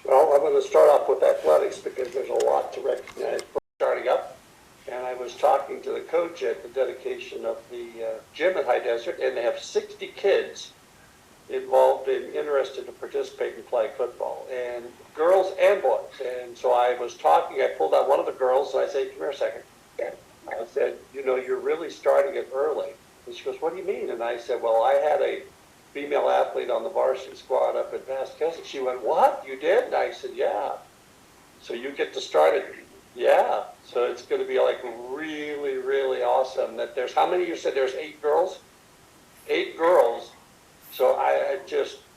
Well, I'm going to start off with athletics because there's a lot to recognize for starting up. And I was talking to the coach at the dedication of the gym at High Desert, and they have 60 kids involved and interested to participate in flag football, and girls and boys. And so I was talking, I pulled out one of the girls, and I said, come here a second. I said, you know, you're really starting it early. And she goes, what do you mean? And I said, well, I had a female athlete on the varsity squad up in Vasquez. And she went, what? You did? And I said, yeah. So you get to start it. Yeah. So it's going to be like really, really awesome that there's, how many you said there's 8 girls? 8 girls. So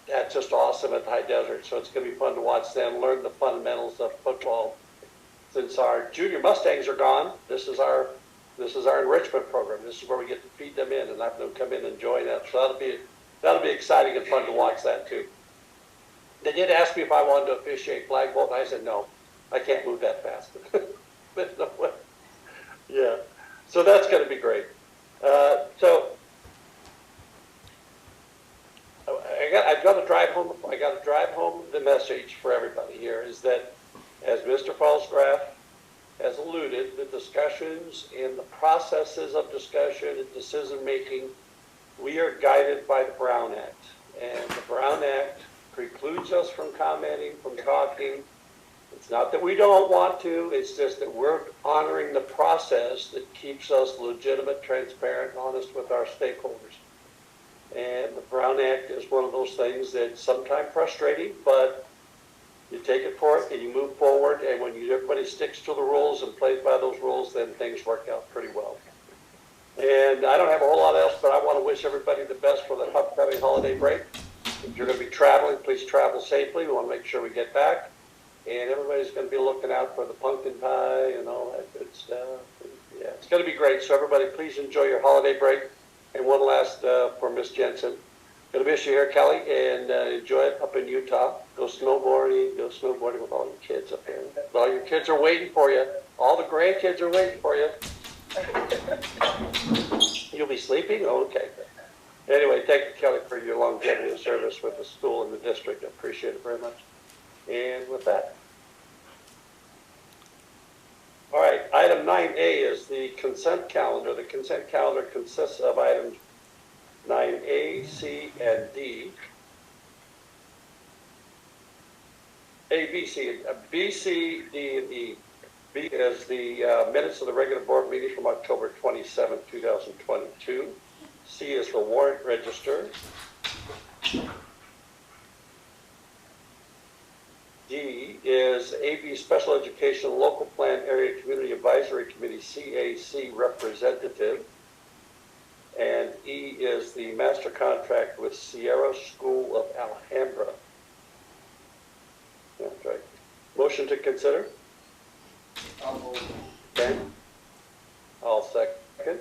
that's just awesome at the High Desert. So it's going to be fun to watch them learn the fundamentals of football. Since our junior Mustangs are gone, this is our enrichment program. This is where we get to feed them in and have them come in and join us. So that'll be exciting and fun to watch that too. They did ask me if I wanted to officiate flag vault, and I said no, I can't move that fast. But no way. Yeah, so that's going to be great. So I've got to drive home. I got to drive home the message for everybody here is that, as Mr. Falsgraf has alluded, the discussions and the processes of discussion and decision making, we are guided by the Brown Act, and the Brown Act precludes us from commenting, from talking. It's not that we don't want to, it's just that we're honoring the process that keeps us legitimate, transparent, honest with our stakeholders. And the Brown Act is one of those things that's sometimes frustrating, but you take it for it and you move forward, and when everybody sticks to the rules and plays by those rules, then things work out pretty well. And I don't have a whole lot else, but I want to wish everybody the best for the upcoming holiday break. If you're going to be traveling, please travel safely. We want to make sure we get back. And everybody's going to be looking out for the pumpkin pie and all that good stuff. Yeah, it's going to be great. So everybody, please enjoy your holiday break. And one last for Miss Jensen. Going to miss you here, Kelly, and enjoy it up in Utah. Go snowboarding with all your kids up there. All your kids are waiting for you. All the grandkids are waiting for you. You'll be sleeping? Oh, okay. Anyway, thank you, Kelly, for your longevity of service with the school and the district. I appreciate it very much. And with that. All right, item 9A is the consent calendar. The consent calendar consists of items 9A, C, and D. A, B, C, B, C, D, and E. B is the minutes of the regular board meeting from October 27, 2022. C is the warrant register. D is AB Special Education Local Plan Area Community Advisory Committee, CAC representative. And E is the master contract with Sierra School of Alhambra. That's right. Motion to consider? I'll move. Okay. I'll second.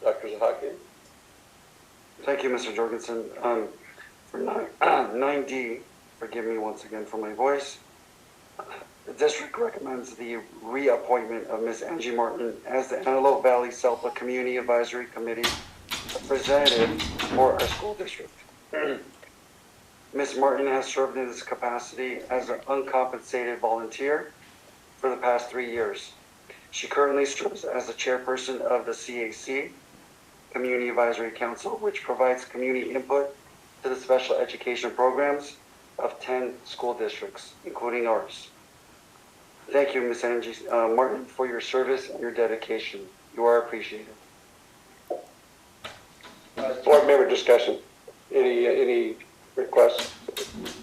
Dr. Zahakian? Thank you, Mr. Jorgensen. For 9D, forgive me once again for my voice. The district recommends the reappointment of Ms. Angie Martin as the Antelope Valley SELPA Community Advisory Committee representative for our school district. Ms. Martin has served in this capacity as an uncompensated volunteer for the past 3 years. She currently serves as the chairperson of the CAC, Community Advisory Council, which provides community input to the special education programs of 10 school districts, including ours. Thank you, Ms. Angie Martin, for your service and your dedication. You are appreciated. Board member discussion. Any requests?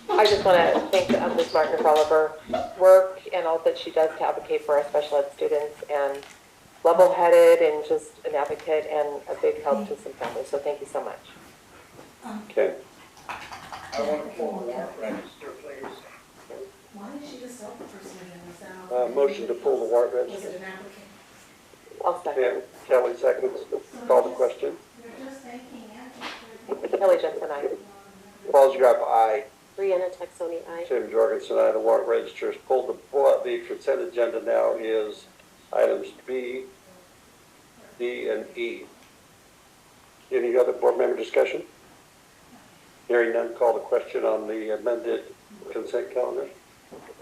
I just want to thank Ms. Martin for all of her work and all that she does to advocate for our special ed students, and level-headed and just an advocate and a big help to some families. So thank you so much. Okay. I want to pull the warrant register, please. Why did she just sell the first one? Motion to pull the warrant Was register. it an application? I'll second. Kelly seconds. Call the question. You're just thanking Angie. Kelly Jensen, I. Paul Giap, aye. Brianna Texoni, aye. Tim Jorgensen, aye. The warrant register is pulled. The consent agenda now is items B, D, and E. Any other board member discussion? Hearing none, call the question on the amended consent calendar.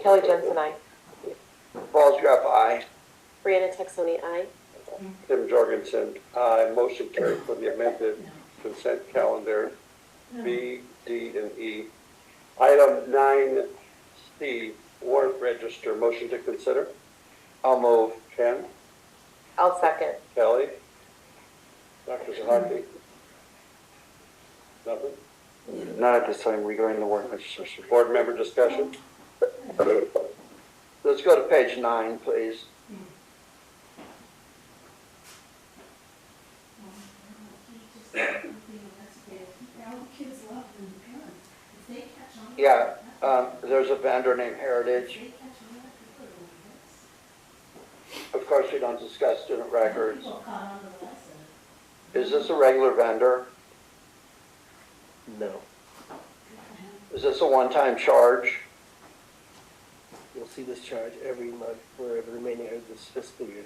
Kelly Jensen, I. Paul Giap, aye. Brianna Texoni, aye. Tim Jorgensen, aye. Motion carried for the amended consent calendar, B, D, and E. Item 9C, warrant register, motion to consider. I'll move. Ken? I'll second. Kelly? Dr. Zahaki? Nothing? Not at this time regarding the warrant register. Board member discussion? Let's go to page 9, please. Yeah, there's a vendor named Heritage. Of course, we don't discuss student records. Is this a regular vendor? No. Is this a one-time charge? You'll see this charge every month for the remainder of this fiscal year.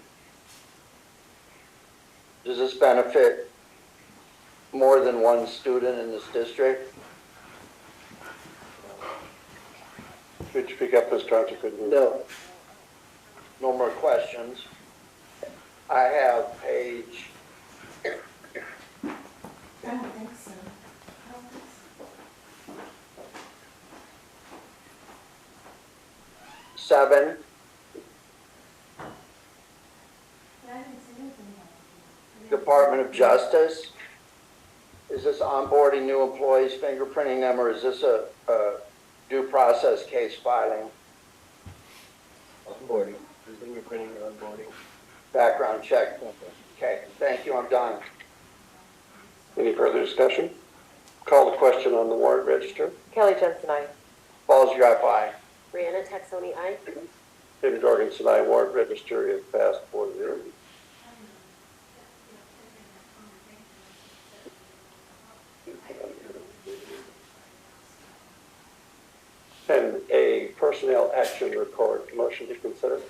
Does this benefit more than one student in this district? Could you pick up this charge? Couldn't No. No more questions. I have page I don't think so. I don't think so. 7. I didn't see anything about it. Department of Justice. Is this onboarding new employees, fingerprinting them, or is this a due process case filing? Onboarding. We're printing your onboarding. Background check. Okay, thank you, I'm done. Any further discussion? Call the question on the warrant register. Kelly Jensen, I. Paul's your aye. Brianna Texoni, aye. Tim Jorgensen, aye. Warrant register is passed 4-0. And a personnel action report, motion to consider.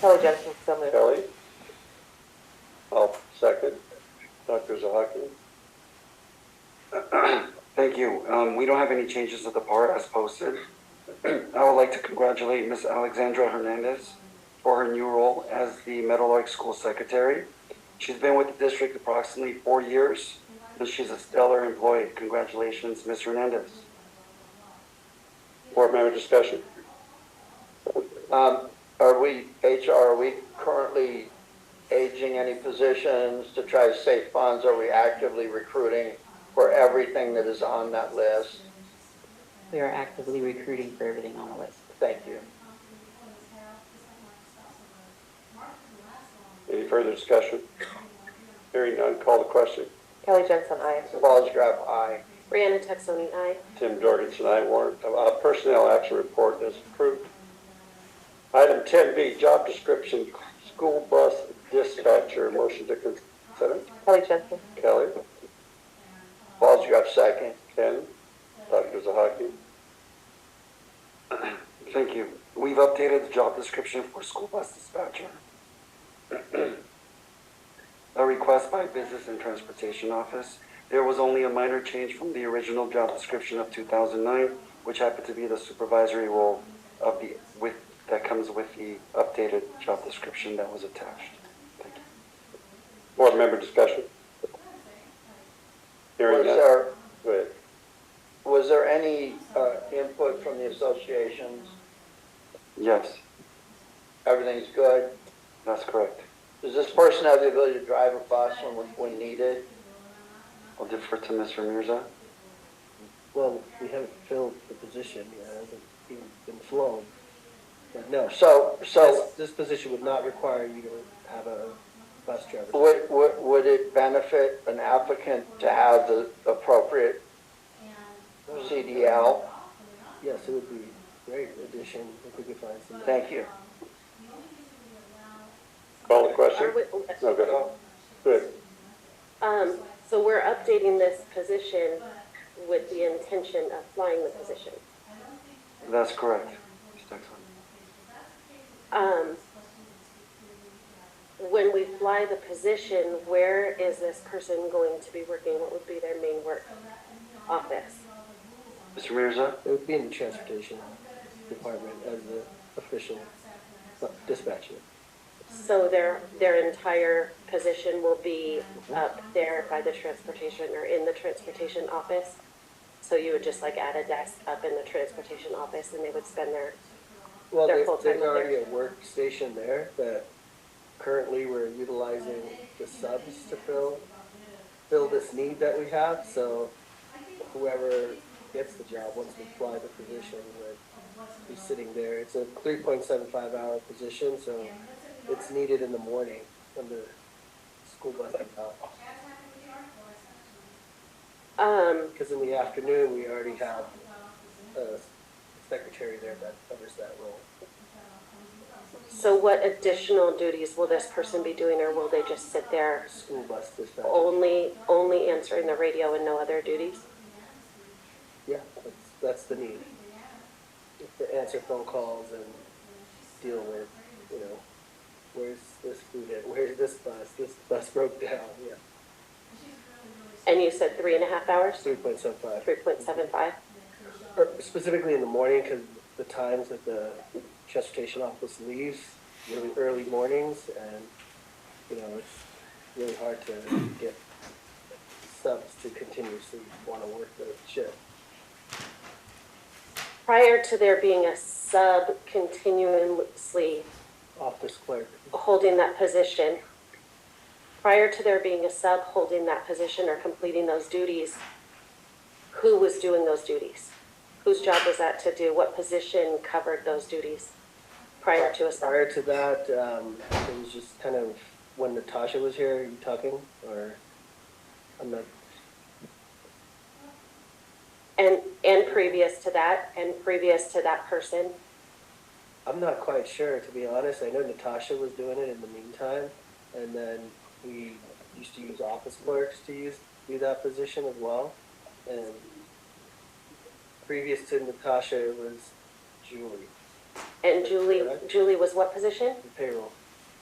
Kelly Jensen, so moved. Kelly? I'll second. Dr. Zahaki? Thank you. We don't have any changes to the part as posted. I would like to congratulate Ms. Alexandra Hernandez for her new role as the Meadowlark School Secretary. She's been with the district approximately 4 years, and she's a stellar employee. Congratulations, Ms. Hernandez. Board member discussion? Are we currently aging any positions to try to save funds? Are we actively recruiting for everything that is on that list? We are actively recruiting for everything on the list. Thank you. Any further discussion? Hearing none, call the question. Kelly Jensen, I. Paul's your aye. Brianna Texoni, aye. Tim Jorgensen, aye. Warrant, personnel action report is approved. Item 10B, job description, school bus dispatcher, motion to consider. Kelly Jensen. Kelly? Paul's your second. Ken? Dr. Zahaki? Thank you. We've updated the job description for school bus dispatcher. A request by Business and Transportation Office. There was only a minor change from the original job description of 2009, which happened to be the supervisory role of that comes with the updated job description that was attached. Thank you. Board member discussion? Hearing none. Go ahead. Was there any input from the associations? Yes, Everything's good? that's correct. Does this person have the ability to drive a bus when needed? I'll defer to Ms. Ramirza. Well, we haven't filled the position, it hasn't even been flown. But no, So this position would not require you to have a bus driver. would it benefit an applicant to have the appropriate CDL. Yes, it would be a great addition if we could find some. Thank you. Call the question? Are we, No, go ahead. Good. so we're updating this position with the intention of flying the position. That's correct. Ms. Dixon. When we fly the position, where is this person going to be working? What would be their main work office? Mr. Mirza? It would be in the transportation department as the official dispatcher. So their entire position will be up there by the transportation or in the transportation office? So you would just like add a desk up in the transportation office and they would spend their Well, full time there's up already there? a workstation there that currently we're utilizing the subs to fill this need that we have. So whoever gets the job, once we fly the position, would be sitting there. It's a 3.75 hour position, so it's needed in the morning when the school bus is out. Because in the afternoon, we already have a secretary there that covers that role. So what additional duties will this person be doing, or will they just sit there School bus dispatch. only answering the radio and no other duties? Yeah, that's the need. To answer phone calls and deal with, where's this food at, where's this bus broke down, yeah. And you said 3.5 hours? 3.75. 3.75? Specifically in the morning, because the times that the transportation office leaves, really early mornings, and, it's really hard to get subs to continuously want to work the shift. Prior to there being a sub continuously Office clerk. holding that position, prior to there being a sub holding that position or completing those duties, who was doing those duties? Whose job was that to do? What position covered those duties prior to a sub? Prior to that, it was just kind of when Natasha was here, are you talking? Or I'm not. And previous to that, and previous to that person? I'm not quite sure, to be honest. I know Natasha was doing it in the meantime, and then we used to use office clerks to do that position as well. And previous to Natasha, it was Julie. And Julie was what position? The payroll.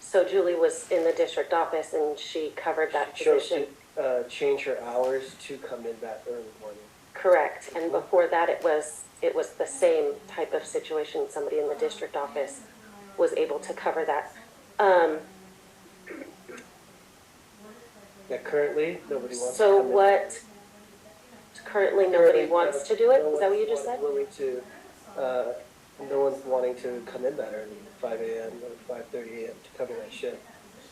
So Julie was in the district office and she covered that She chose position? to change her hours to come in that early morning. Correct. And before that, it was the same type of situation. Somebody in the district office was able to cover that. Yeah, currently, nobody wants So to come in. what, currently nobody wants to do it? Is that what you just said? No one's wanting to come in that early, 5 a.m. or 5:30 a.m. to cover that shift.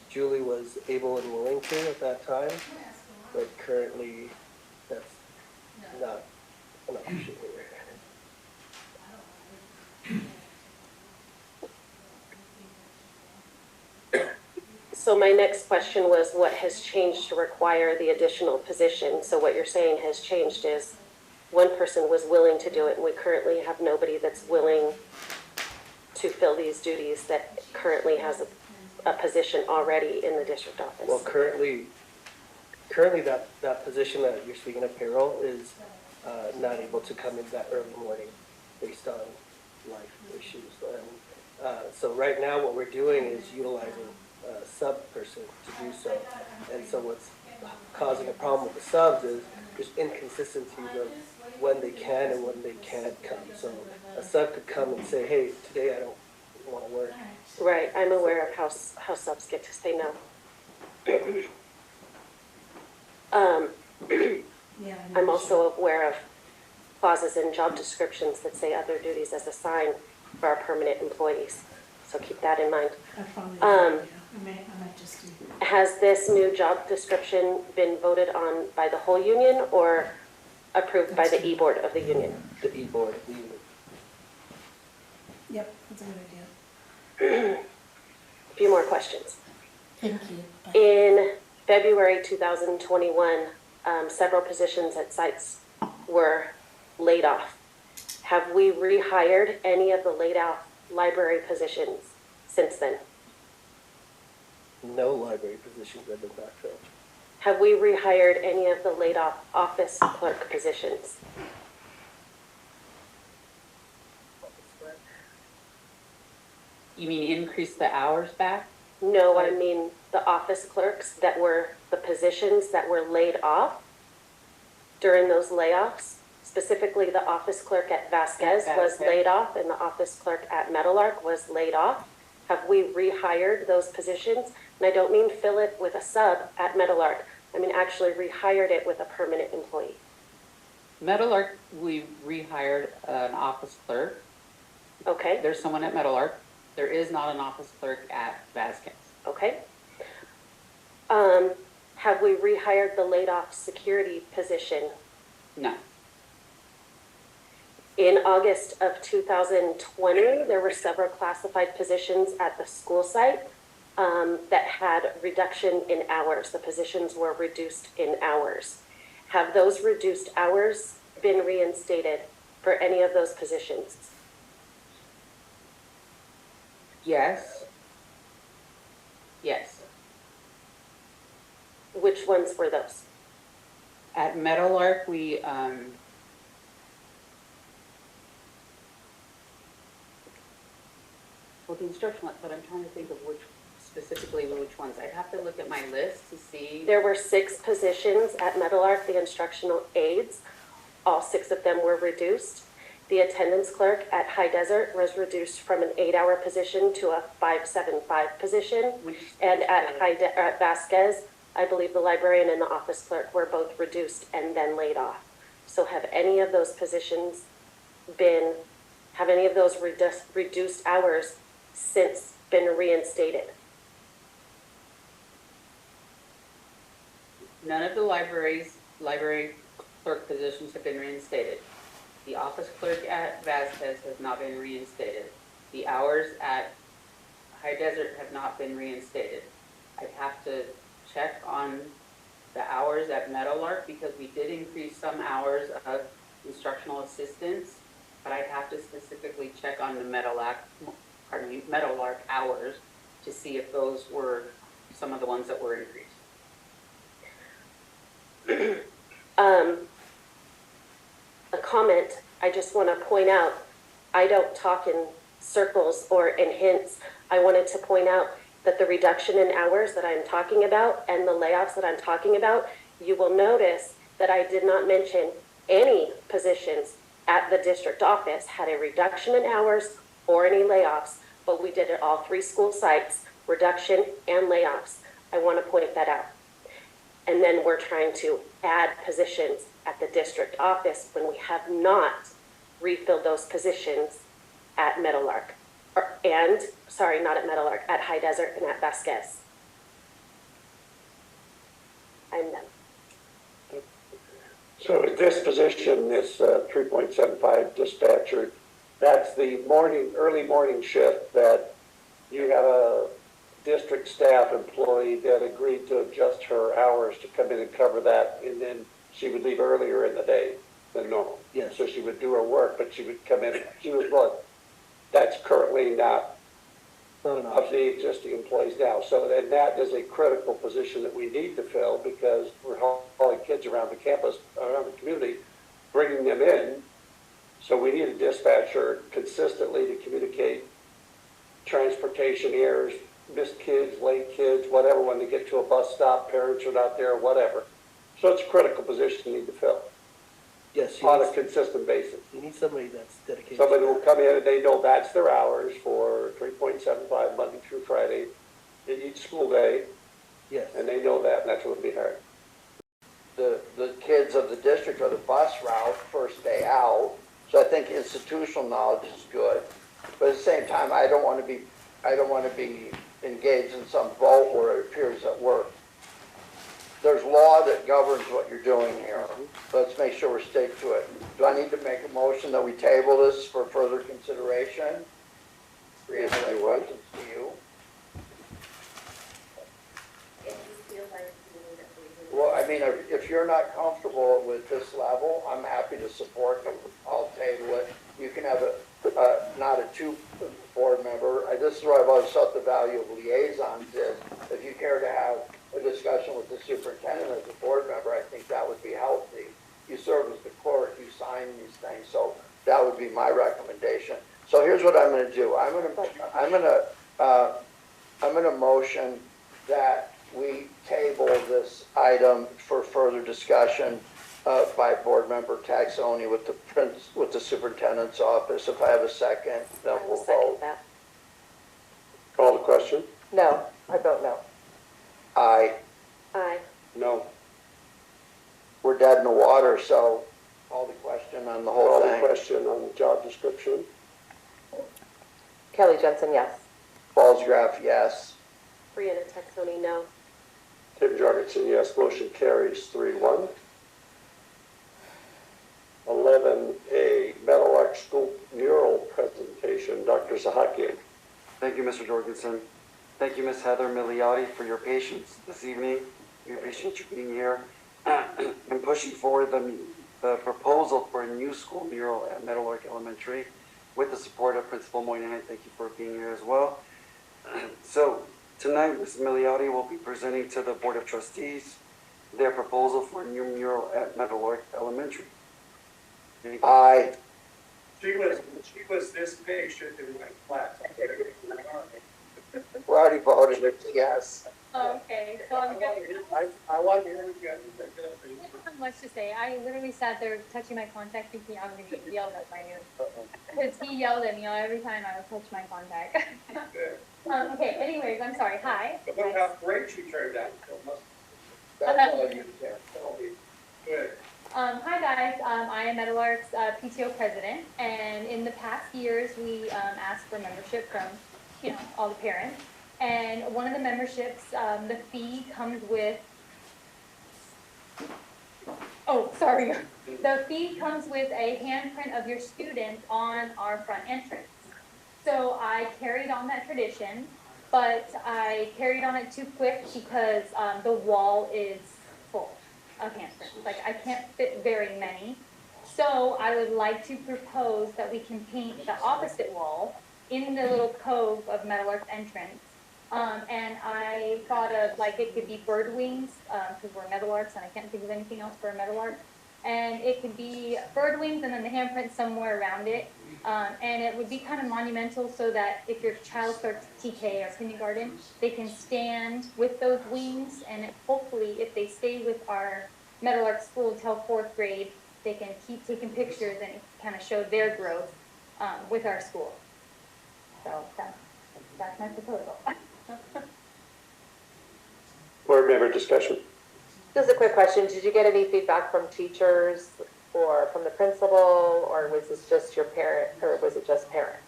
Julie was able and willing to at that time, but currently that's not an option here. So my next question was, what has changed to require the additional position? So what you're saying has changed is one person was willing to do it, and we currently have nobody that's willing to fill these duties that currently has a position already in the district office. Well, currently that position that you're speaking of, payroll, is not able to come in that early morning based on life issues. And so right now what we're doing is utilizing a sub person to do so. And so what's causing a problem with the subs is there's inconsistencies of when they can and when they can't come. So a sub could come and say, hey, today I don't want to work. Right, I'm aware of how subs get to say no. I'm also aware of clauses in job descriptions that say other duties as assigned for our permanent employees. So keep that in mind. I might just do. Has this new job description been voted on by the whole union or approved by the E-Board of the union? The E-Board, the union. Yep, that's a good idea. A few more questions. Thank you. Bye. In February 2021, several positions at sites were laid off. Have we rehired any of the laid off library positions since then? No library positions have been backfilled. Have we rehired any of the laid off office clerk positions? You mean increase the hours back? No, I mean the office clerks that were the positions that were laid off during those layoffs. Specifically, the office clerk at Vasquez was laid off and the office clerk at Meadowlark was laid off. Have we rehired those positions? And I don't mean fill it with a sub at Meadowlark. I mean actually rehired it with a permanent employee. Meadowlark, we rehired an office clerk. Okay, There's someone at Meadowlark. There is not an office clerk at Vasquez. okay. Have we rehired the laid off security position? No. In August of 2020, there were several classified positions at the school site that had reduction in hours. The positions were reduced in hours. Have those reduced hours been reinstated for any of those positions? Yes. Yes. Which ones were those? At Meadowlark, we, well, the instructional, but I'm trying to think of specifically which ones. I'd have to look at my list to see. There were 6 positions at Meadowlark, the instructional aides. All 6 of them were reduced. The attendance clerk at High Desert was reduced from an 8-hour position to a 575 position. And at Vasquez, I believe the librarian and the office clerk were both reduced and then laid off. So have any of those positions have any of those reduced hours since been reinstated? None of the library clerk positions have been reinstated. The office clerk at Vasquez has not been reinstated. The hours at High Desert have not been reinstated. I'd have to check on the hours at Meadowlark because we did increase some hours of instructional assistance, but I'd have to specifically check on the Meadowlark hours to see if those were some of the ones that were increased. A comment, I just want to point out, I don't talk in circles or in hints. I wanted to point out that the reduction in hours that I'm talking about and the layoffs that I'm talking about, you will notice that I did not mention any positions at the district office had a reduction in hours or any layoffs, but we did at all 3 school sites, reduction and layoffs. I want to point that out. And then we're trying to add positions at the district office when we have not refilled those positions at Meadowlark. Not at Meadowlark, at High Desert and at Vasquez. I'm done. So this position, this 3.75 dispatcher, that's the early morning shift that you have a district staff employee that agreed to adjust her hours to come in and cover that, and then she would leave earlier in the day than normal. Yes. So she would do her work, but she would come in, that's currently not of the existing employees now. So then that is a critical position that we need to fill because we're hauling kids around the campus, around the community, bringing them in. So we need a dispatcher consistently to communicate transportation errors, missed kids, late kids, whatever, when they get to a bus stop, parents are not there, whatever. So it's a critical position you need to fill. Yes. On a consistent basis. You need somebody that's dedicated. Somebody will come in and they know that's their hours for 3.75 Monday through Friday in each school day. Yes. And they know that, and that's what will be hired. The kids of the district are the bus route first day out, so I think institutional knowledge is good. But at the same time, I don't want to be engaged in some vote where it appears that there's law that governs what you're doing here. Let's make sure we stick to it. Do I need to make a motion that we table this for further consideration? Any questions to you? Well, I mean, if you're not comfortable with this level, I'm happy to support you. I'll table it. You can have not a two board member. This is where I've always felt the value of liaisons is if you care to have a discussion with the superintendent as a board member, I think that would be healthy. You serve as the clerk, you sign these things, so that would be my recommendation. So here's what I'm going to do. I'm going to motion that we table this item for further discussion by board member Taxoni with the superintendent's office. If I have a second, then I will we'll second vote. that. Call the question? No, I vote no. Aye. Aye. No. We're dead in the water, so call the question on the whole Call the thing. question on the job description? Kelly Jensen, yes. Ballsgraf, yes. Brianna Texoni, no. Tim Jorgensen, yes. Motion carries 3-1. 11A, Meadowlark School mural presentation. Dr. Zahakian. Thank you, Mr. Jorgensen. Thank you, Ms. Heather Milioti, for your patience this evening. We appreciate you being here and pushing forward the proposal for a new school mural at Meadowlark Elementary with the support of Principal Moynihan. Thank you for being here as well. So tonight, Ms. Milioti will be presenting to the Board of Trustees their proposal for a new mural at Meadowlark Elementary. Aye. She was this patient in my class. We already voted, yes. Okay, so I'm good. I want to hear you guys. I don't have much to say. I literally sat there touching my contact thinking I was going to get yelled at by him. Because he yelled at me every time I would touch my contact. Okay, anyways, I'm sorry. Hi. But look how great you turned out. That's all you can. Good. Hi guys, I am Meadowlark's PTO president, and in the past years we asked for membership from, all the parents. And one of the memberships, the fee comes with, the fee comes with a handprint of your student on our front entrance. So I carried on that tradition, but I carried on it too quick because the wall is full of handprints. Like, I can't fit very many. So I would like to propose that we can paint the opposite wall in the little cove of Meadowlark's entrance. And I thought of, it could be bird wings, because we're Meadowlarks, and I can't think of anything else for a Meadowlark. And it could be bird wings and then the handprint somewhere around it. And it would be kind of monumental so that if your child starts TK or kindergarten, they can stand with those wings, and hopefully if they stay with our Meadowlark school until 4th grade, they can keep taking pictures and kind of show their growth with our school. So that's my proposal. Board member discussion. Just a quick question. Did you get any feedback from teachers or from the principal, or was this just your parent, or was it just parents?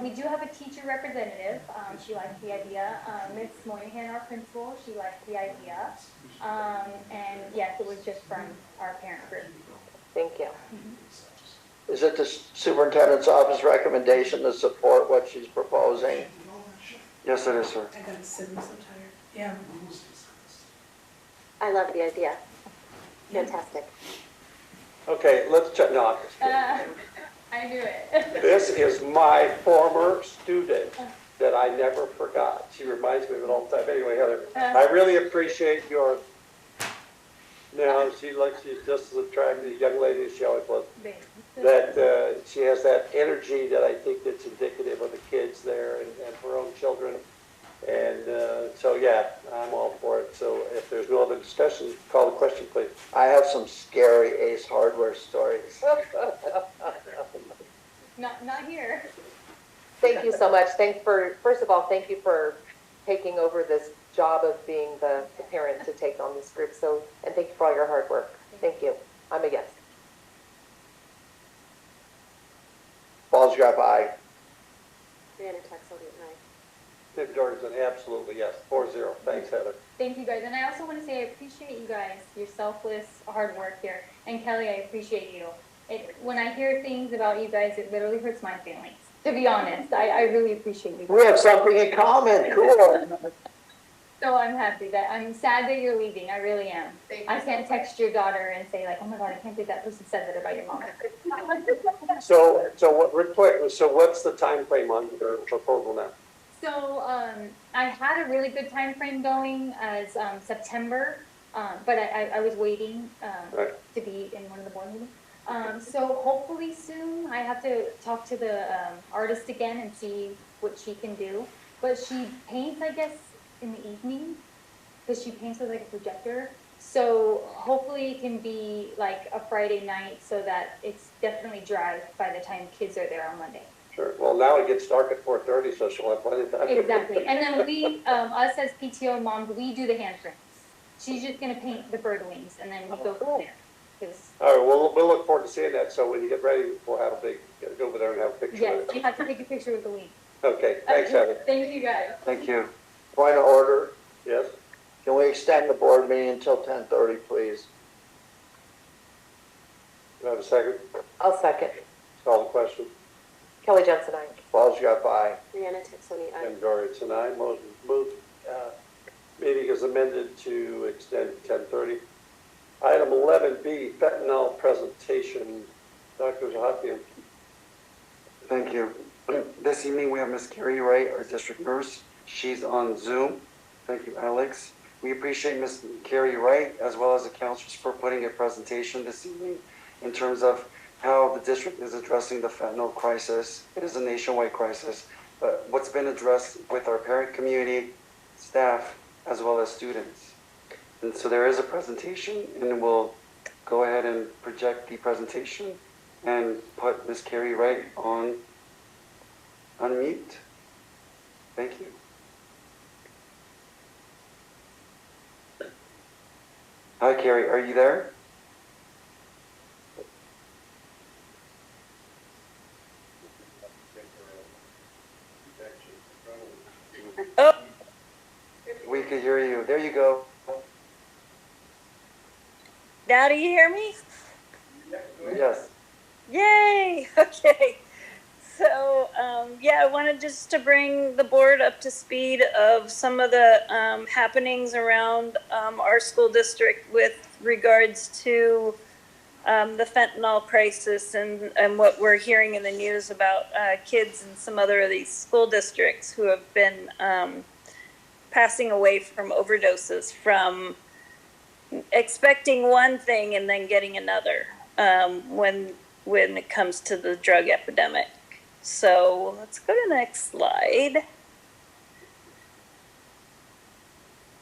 We do have a teacher representative. She liked the idea. Ms. Moynihan, our principal, she liked the idea. And yes, it was just from our parent group. Thank you. Is it the superintendent's office recommendation to support what she's proposing? Yes, it is, sir. I gotta sit, I'm so tired. Yeah. I love the idea. Fantastic. Okay, let's check. No, I'm just kidding. I knew it. This is my former student that I never forgot. She reminds me of it all the time. Anyway, Heather, I really appreciate your, she's just as attractive a young lady as she always was. That she has that energy that I think that's indicative of the kids there and her own children. And so, yeah, I'm all for it. So if there's no other discussion, call the question, please. I have some scary Ace Hardware stories. Not here. Thank you so much. First of all, thank you for taking over this job of being the parent to take on this group. And thank you for all your hard work. Thank you. I'm a yes. Ballsgraf, aye. Brianna Texoni, aye. Tim Jorgensen, absolutely, yes. 4-0. Thanks, Heather. Thank you guys. And I also want to say I appreciate you guys, your selfless hard work here. And Kelly, I appreciate you. When I hear things about you guys, it literally hurts my feelings. To be honest, I really appreciate you guys. We have something in common. Cool. So I'm I'm sad that you're leaving, I really am. I can't text your daughter and say like, oh my God, I can't believe that person said that about your mom. So real quick, so what's the time frame on your proposal now? So, I had a really good time frame going as, September, but I was waiting, Right. to be in one of the board meetings. So hopefully soon, I have to talk to the, artist again and see what she can do. But she paints, I guess, in the evening, because she paints with like a projector. So hopefully it can be like a Friday night so that it's definitely dry by the time kids are there on Monday. Sure. Well, now it gets dark at 4:30, so she'll have plenty of time. Exactly. And then we, us as PTO moms, we do the handprints. She's just gonna paint the bird wings and then we go from there. 'Cause- All right, we'll look forward to seeing that. So when you get ready, we'll have a big, go over there and have a picture Yes, of it. you have to take a picture with the wing. Okay, thanks, Heather. Thank you, guys. Thank you. Point of order, Yes? can we extend the board meeting until 10:30, please? Do I have a second? I'll second. Call the question. Kelly Johnson, aye. Walls got by. Brianna Texoni, aye. And Dory, tonight, meeting is amended to extend 10:30. Item 11B, fentanyl presentation. Dr. Zahakian. Thank you. This evening, we have Ms. Carrie Wright, our district nurse. She's on Zoom. Thank you, Alex. We appreciate Ms. Carrie Wright, as well as the counselors, for putting a presentation this evening in terms of how the district is addressing the fentanyl crisis. It is a nationwide crisis, but what's been addressed with our parent community, staff, as well as students. And so there is a presentation, and we'll go ahead and project the presentation and put Ms. Carrie Wright on unmute. Thank you. Hi, Carrie, are you there? Oh, We could hear you. There you go. now do you hear me? Yes. Yay! Okay. So, yeah, I wanted just to bring the board up to speed of some of the happenings around our school district with regards to the fentanyl crisis and what we're hearing in the news about kids in some other of these school districts who have been passing away from overdoses, from expecting one thing and then getting another when it comes to the drug epidemic. So let's go to the next slide.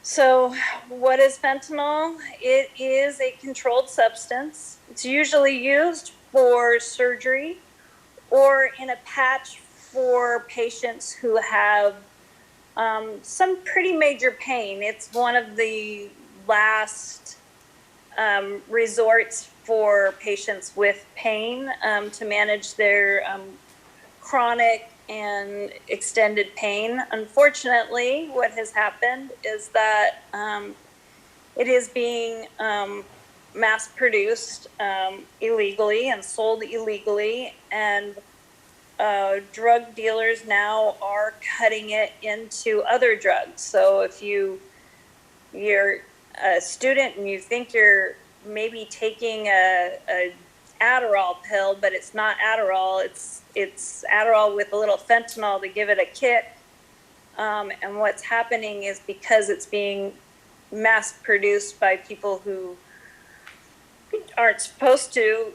So what is fentanyl? It is a controlled substance. It's usually used for surgery or in a patch for patients who have some pretty major pain. It's one of the last resorts for patients with pain to manage their chronic and extended pain. Unfortunately, what has happened is that it is being mass produced illegally and sold illegally, and drug dealers now are cutting it into other drugs. So if you're a student and you think you're maybe taking a Adderall pill, but it's not Adderall, it's Adderall with a little fentanyl to give it a kick. And what's happening is, because it's being mass produced by people who aren't supposed to,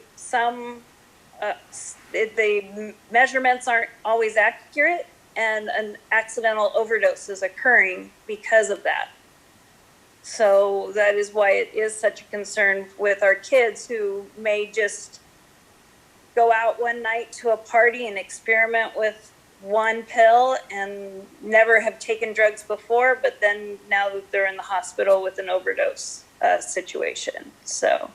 the measurements aren't always accurate, and an accidental overdose is occurring because of that. So that is why it is such a concern with our kids who may just go out one night to a party and experiment with one pill and never have taken drugs before, but then now they're in the hospital with an overdose situation. So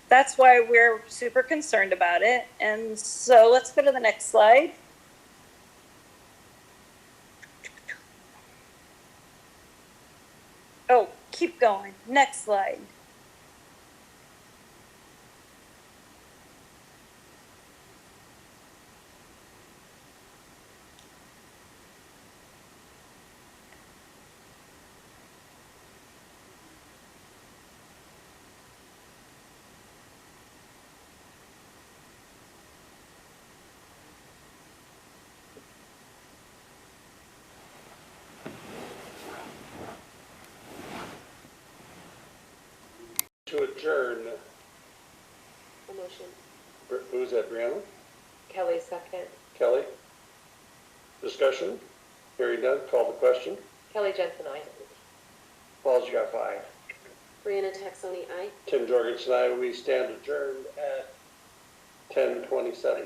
that's why we're super concerned about it. And so let's go to the next slide. Oh, keep going. Next slide. adjourn. A motion. Who's that, Brianna? Kelly, second. Kelly? Discussion? Hearing none, call the question. Kelly Jensen, aye. Paul's got 5. Brianna Texoni, aye. Tim Jorgensen, aye. We stand adjourned at 10:27.